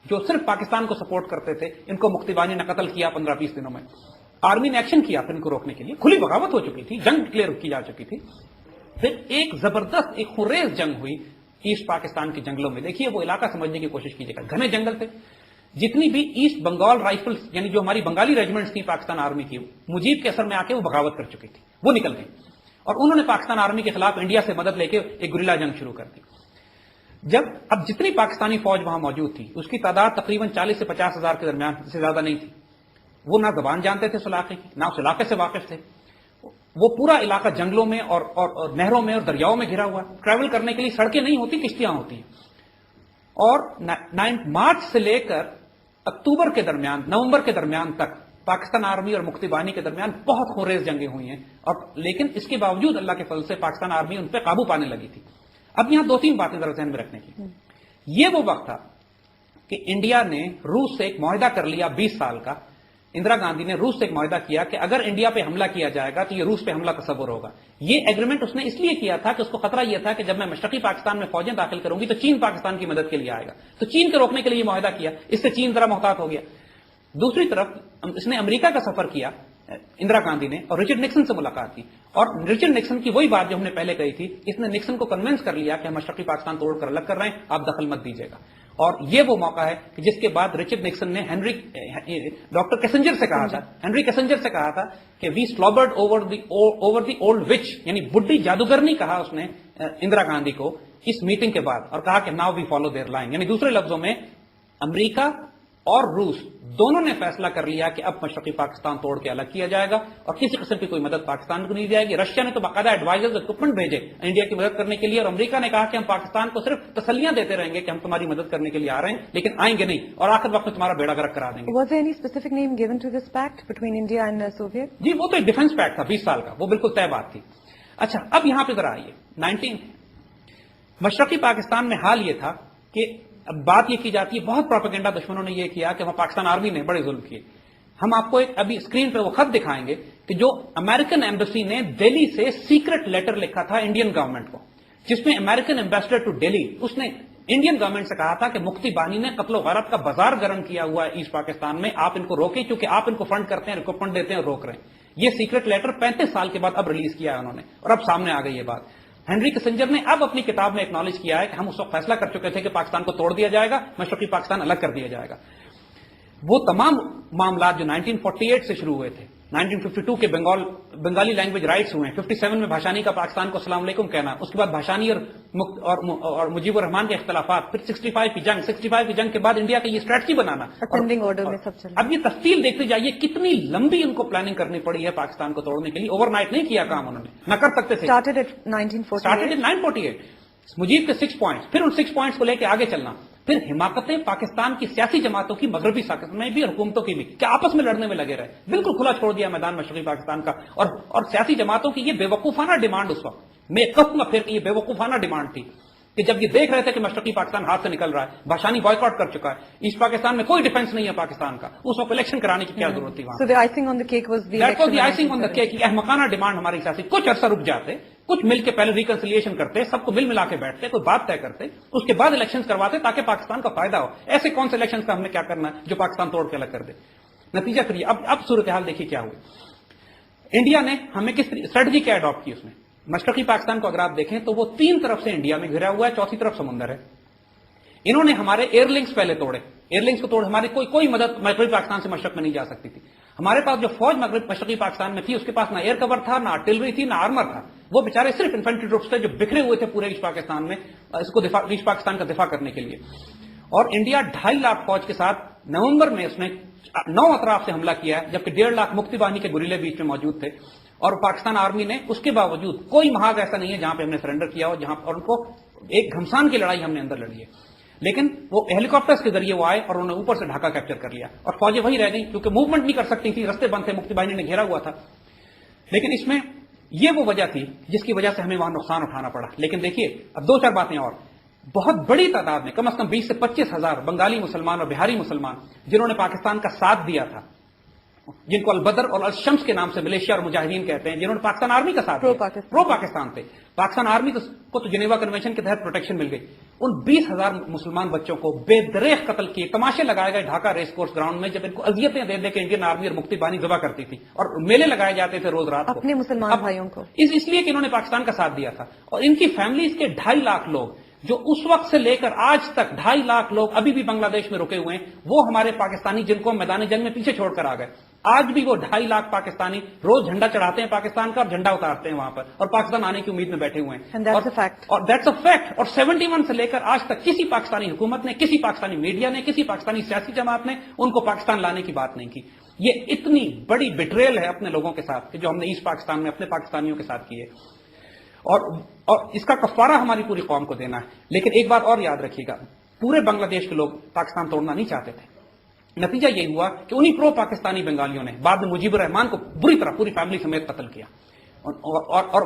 جو صرف پاکستان کو سپورٹ کرتے تھے, ان کو مکتی بانی نے قتل کیا 15-20 دنوں میں. آرمی نے ایکشن کیا پھر ان کو روکنے کے لیے, کھلی بغاوت ہو چکی تھی, جنگ کلیئر کی جا چکی تھی. پھر ایک زبردست ایک خریز جنگ ہوئی ایسٹ پاکستان کے جنگلوں میں. دیکھیے وہ علاقہ سمجھنے کی کوشش کیجیے گا, گھنے جنگل تھے. جتنی بھی ایسٹ بنگال رائفلز یعنی جو ہماری بنگالی ریجمنٹس تھی پاکستان آرمی کی, مجیب کے اثر میں آ کے وہ بغاوت کر چکی تھی, وہ نکل گئی, اور انہوں نے پاکستان آرمی کے خلاف انڈیا سے مدد لے کے ایک گوریلا جنگ شروع کر دی. اب جتنی پاکستانی فوج وہاں موجود تھی اس کی تعداد تقریباً 40 سے 50 ہزار کے درمیان سے زیادہ نہیں تھی. وہ نہ زبان جانتے تھے اس علاقے کی, نہ اس علاقے سے واقف تھے. وہ پورا علاقہ جنگلوں میں اور نہروں میں اور دریاؤں میں گھرا ہوا, ٹریول کرنے کے لیے سڑکیں نہیں ہوتی, کشتیاں ہوتی ہیں. اور 9 مارچ سے لے کر اکتوبر کے درمیان, نومبر کے درمیان تک پاکستان آرمی اور مکتی بانی کے درمیان بہت خریز جنگیں ہوئی ہیں. لیکن اس کے باوجود اللہ کے فضل سے پاکستان آرمی ان پہ قابو پانے لگی تھی. اب یہاں 2-3 باتیں ذرا ذہن میں رکھنے کی. یہ وہ وقت تھا کہ انڈیا نے روس سے ایک معاہدہ کر لیا 20 سال کا. اندرا گاندھی نے روس سے ایک معاہدہ کیا کہ اگر انڈیا پہ حملہ کیا جائے گا تو یہ روس پہ حملہ تصور ہوگا. یہ ایگریمنٹ اس نے اس لیے کیا تھا کہ اس کو خطرہ یہ تھا کہ جب میں مشرقی پاکستان میں فوجیں داخل کروں گی تو چین پاکستان کی مدد کے لیے آئے گا, تو چین کو روکنے کے لیے یہ معاہدہ کیا. اس سے چین ذرا محتاط ہو گیا. دوسری طرف اس نے امریکہ کا سفر کیا اندرا گاندھی نے, اور رچرڈ نکسن سے ملاقات کی. اور رچرڈ نکسن کی وہی بات جو ہم نے پہلے کہی تھی, اس نے نکسن کو کنونس کر لیا کہ ہم مشرقی پاکستان توڑ کر الگ کر رہے ہیں, آپ دخل مت دیجیے گا. اور یہ وہ موقع ہے کہ جس کے بعد رچرڈ نکسن نے ڈاکٹر کیسنجر سے کہا تھا, ہنری کیسنجر سے کہا تھا کہ وی سلوبرڈ اوور دی اولڈ وچ, یعنی بڈھی جادوگرنی کہا اس نے اندرا گاندھی کو اس میٹنگ کے بعد, اور کہا کہ now we follow their line. یعنی دوسرے لفظوں میں امریکہ اور روس دونوں نے فیصلہ کر لیا کہ اب مشرقی پاکستان توڑ کے الگ کیا جائے گا اور کسی قسم کی کوئی مدد پاکستان کو نہیں دی جائے گی. رشیا نے تو باقاعدہ ایڈوائزرز اکوپمنٹ بھیجے انڈیا کی مدد کرنے کے لیے, اور امریکہ نے کہا کہ ہم پاکستان کو صرف تسلیاں دیتے رہیں گے کہ ہم تمہاری مدد کرنے کے لیے آ رہے ہیں لیکن آئیں گے نہیں, اور آخر وقت میں تمہارا بیڑا غرق کرا دیں گے. Was there any specific name given to this pact between India and Soviet? جی وہ تو ایک ڈیفنس پیکٹ تھا 20 سال کا, وہ بالکل طے بات تھی. اچھا اب یہاں پہ ذرا آئیے, مشرقی پاکستان میں حال یہ تھا کہ اب بات یہ کی جاتی ہے, بہت پروپیگنڈا دشمنوں نے یہ کیا کہ پاکستان آرمی نے بڑے ظلم کیے. ہم آپ کو ایک ابھی اسکرین پہ وہ خط دکھائیں گے کہ جو امریکن ایمبیسی نے دہلی سے سیکرٹ لیٹر لکھا تھا انڈین گورنمنٹ کو, جس میں امریکن ایمبیسڈر ٹو دہلی اس نے انڈین گورنمنٹ سے کہا تھا کہ مفتی بانی نے قتل و غارت کا بازار گرم کیا ہوا ہے ایسٹ پاکستان میں, آپ ان کو روکیں کیونکہ آپ ان کو فنڈ کرتے ہیں, ریکوپمنٹ دیتے ہیں اور روک رہے ہیں. یہ سیکرٹ لیٹر 35 سال کے بعد اب ریلیز کیا ہے انہوں نے, اور اب سامنے آ گئی یہ بات. ہنری کسنجر نے اب اپنی کتاب میں ایکنالج کیا ہے کہ ہم اس وقت فیصلہ کر چکے تھے کہ پاکستان کو توڑ دیا جائے گا, مشرقی پاکستان الگ کر دیا جائے گا. وہ تمام معاملات جو 1948 سے شروع ہوئے تھے, 1952 کے بنگالی لینگویج رائٹس ہوئے, 57 میں بھاشانی کا پاکستان کو السلام علیکم کہنا, اس کے بعد بھاشانی اور مجیب الرحمان کے اختلافات, پھر 65 کی جنگ کے بعد انڈیا کا یہ اسٹریٹجی بنانا, اب یہ تفصیل دیکھتے جائیے کتنی لمبی ان کو پلاننگ کرنی پڑی ہے پاکستان کو توڑنے کے لیے. اوور نائٹ نہیں کیا کام انہوں نے, نہ کر سکتے تھے. Started at 1948. مجیب کے 6 پوائنٹس, پھر ان 6 پوائنٹس کو لے کے آگے چلنا, پھر حماقتیں پاکستان کی سیاسی جماعتوں کی, مغربی ساکت میں بھی, حکومتوں کی بھی, کہ آپس میں لڑنے میں لگے رہے, بالکل کھلا چھوڑ دیا میدان مشرقی پاکستان کا. اور سیاسی جماعتوں کی یہ بے وقوفانہ ڈیمانڈ اس وقت, میں کہوں گا پھر کہ یہ بے وقوفانہ ڈیمانڈ تھی کہ جب یہ دیکھ رہے تھے کہ مشرقی پاکستان ہاتھ سے نکل رہا ہے, بھاشانی بائیکاٹ کر چکا ہے, ایسٹ پاکستان میں کوئی ڈیفنس نہیں ہے پاکستان کا, اس وقت الیکشن کرانے کی کیا ضرورت تھی وہاں. So the icing on the cake was the That was the election icing on the cake. یہ احمقانہ ڈیمانڈ ہماری سیاسی, کچھ عرصہ رک جاتے, کچھ مل کے پہلے ریکنسیلیشن کرتے, سب کو مل ملا کے بیٹھتے, کوئی بات طے کرتے, اس کے بعد الیکشن کرواتے تاکہ پاکستان کا فائدہ ہو. ایسے کون سے الیکشن کا ہم نے کیا کرنا ہے جو پاکستان توڑ کے الگ کر دے. نتیجہ پھر یہ, اب صورتحال دیکھیے کیا ہوئی. انڈیا نے ہمیں کس اسٹریٹجی کیا اڈاپٹ کی اس نے. مشرقی پاکستان کو اگر آپ دیکھیں تو وہ 3 طرف سے انڈیا میں گھرا ہوا ہے, چوتھی طرف سمندر ہے. انہوں نے ہمارے ایئر لنکس پہلے توڑے, ایئر لنکس کو توڑے, ہماری کوئی مدد مغربی پاکستان سے مشرق میں نہیں جا سکتی تھی. ہمارے پاس جو فوج مشرقی پاکستان میں تھی, اس کے پاس نہ ایئر کور تھا, نہ آرٹلری تھی, نہ آرمر تھا. وہ بیچارے صرف انفینٹری ٹروپس تھے جو بکھرے ہوئے تھے پورے ایسٹ پاکستان میں, اس کو ایسٹ پاکستان کا دفاع کرنے کے لیے. اور انڈیا 2.5 لاکھ فوج کے ساتھ نومبر میں اس نے 9 اطراف سے حملہ کیا ہے, جبکہ 1.5 لاکھ مفتی بانی کے گریلے بیچ میں موجود تھے. اور پاکستان آرمی نے اس کے باوجود, کوئی محاذ ایسا نہیں ہے جہاں پہ ہم نے سرنڈر کیا ہو, جہاں اور ان کو ایک گھمسان کی لڑائی ہم نے اندر لڑی ہے. لیکن وہ ہیلی کاپٹرز کے ذریعے وہ آئے اور انہوں نے اوپر سے ڈھاکہ کیپچر کر لیا, اور فوجیں وہی رہ گئی کیونکہ موومنٹ نہیں کر سکتی تھی, رستے بند تھے, مفتی بانی نے گھیرا ہوا تھا. لیکن اس میں یہ وہ وجہ تھی جس کی وجہ سے ہمیں وہاں نقصان اٹھانا پڑا. لیکن دیکھیے اب 2-4 باتیں اور, بہت بڑی تعداد میں, کم از کم 20 سے 25 ہزار بنگالی مسلمان اور بہاری مسلمان جنہوں نے پاکستان کا ساتھ دیا تھا, جن کو البدر اور الشمس کے نام سے ملیشیا اور مجاہدین کہتے ہیں, جنہوں نے پاکستان آرمی کا ساتھ دیا, پرو پاکستان تھے. پاکستان آرمی کو تو جنیوا کنونشن کے تحت پروٹیکشن مل گئی. ان 20,000 مسلمان بچوں کو بے دریغ قتل کیے, تماشے لگائے گئے ڈھاکہ ریس کورس گراؤنڈ میں, جب ان کو اذیتیں دے دے کے انڈین آرمی اور مفتی بانی ذبح کرتی تھی, اور میلے لگائے جاتے تھے روز رات کو اپنے مسلمان بھائیوں کو, اس لیے کہ انہوں نے پاکستان کا ساتھ دیا تھا. اور ان کی فیملیز کے 2.5 لاکھ لوگ جو اس وقت سے لے کر آج تک 2.5 لاکھ لوگ ابھی بھی بنگلہ دیش میں رکے ہوئے ہیں, وہ ہمارے پاکستانی جن کو میدان جنگ میں پیچھے چھوڑ کر آ گئے. آج بھی وہ 2.5 لاکھ پاکستانی روز جھنڈا چڑھاتے ہیں پاکستان کا, اور جھنڈا اتارتے ہیں وہاں پر, اور پاکستان آنے کی امید میں بیٹھے ہوئے ہیں. اور دیٹس اے فیکٹ. اور 71 سے لے کر آج تک کسی پاکستانی حکومت نے, کسی پاکستانی میڈیا نے, کسی پاکستانی سیاسی جماعت نے ان کو پاکستان لانے کی بات نہیں کی. یہ اتنی بڑی بٹریل ہے اپنے لوگوں کے ساتھ کہ جو ہم نے ایسٹ پاکستان میں اپنے پاکستانیوں کے ساتھ کی ہے, اور اس کا کفارہ ہماری پوری قوم کو دینا ہے. لیکن ایک بات اور یاد رکھیے گا, پورے بنگلہ دیش کے لوگ پاکستان توڑنا نہیں چاہتے تھے. نتیجہ یہ ہوا کہ انہی پرو پاکستانی بنگالیوں نے بعد میں مجیب الرحمان کو بری طرح پوری فیملی سمیت قتل کیا, اور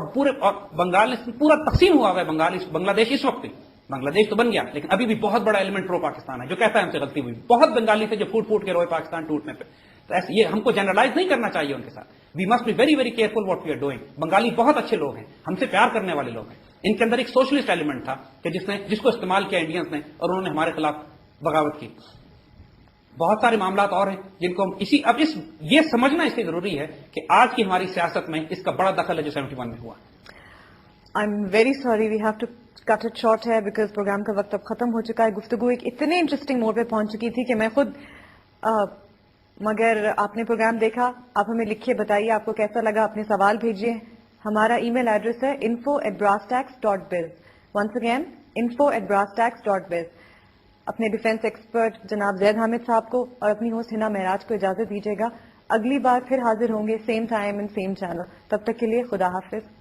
بنگال پورا تقسیم ہوا ہے بنگلہ دیش. اس وقت بنگلہ دیش تو بن گیا, لیکن ابھی بھی بہت بڑا ایلیمنٹ پرو پاکستان ہے جو کہتا ہے ہم سے غلطی ہوئی. بہت بنگالی تھے جو پھوٹ کے روئے پاکستان ٹوٹنے پہ. تو ایسے یہ ہم کو جنرلائز نہیں کرنا چاہیے ان کے ساتھ. We must be very very careful what we are doing. Bengali بہت اچھے لوگ ہیں, ہم سے پیار کرنے والے لوگ ہیں. ان کے اندر ایک سوشلسٹ ایلیمنٹ تھا کہ جس کو استعمال کیا انڈینز نے, اور انہوں نے ہمارے خلاف بغاوت کی. بہت سارے معاملات اور ہیں جن کو اب یہ سمجھنا اس لیے ضروری ہے کہ آج کی ہماری سیاست میں اس کا بڑا دخل ہے جو 71 میں ہوا. I am very sorry, we have to cut it short ہے بیکاز پروگرام کا وقت اب ختم ہو چکا ہے. گفتگو ایک اتنے انٹرسٹنگ موڈ پہ پہنچ چکی تھی کہ میں خود مگر آپ نے پروگرام دیکھا, آپ ہمیں لکھیے, بتائیے آپ کو کیسا لگا, اپنے سوال بھیجیے. ہمارا ای میل ایڈریس ہے info@brasstax.biz. Once again info@brasstax.biz. اپنے ڈیفینس ایکسپرٹ جناب زید حامد صاحب کو اور اپنی ہوسٹ ہنا معراج کو اجازت دیجیے گا. اگلی بار پھر حاضر ہوں گے same time and same channel. تب تک کے لیے خدا حافظ.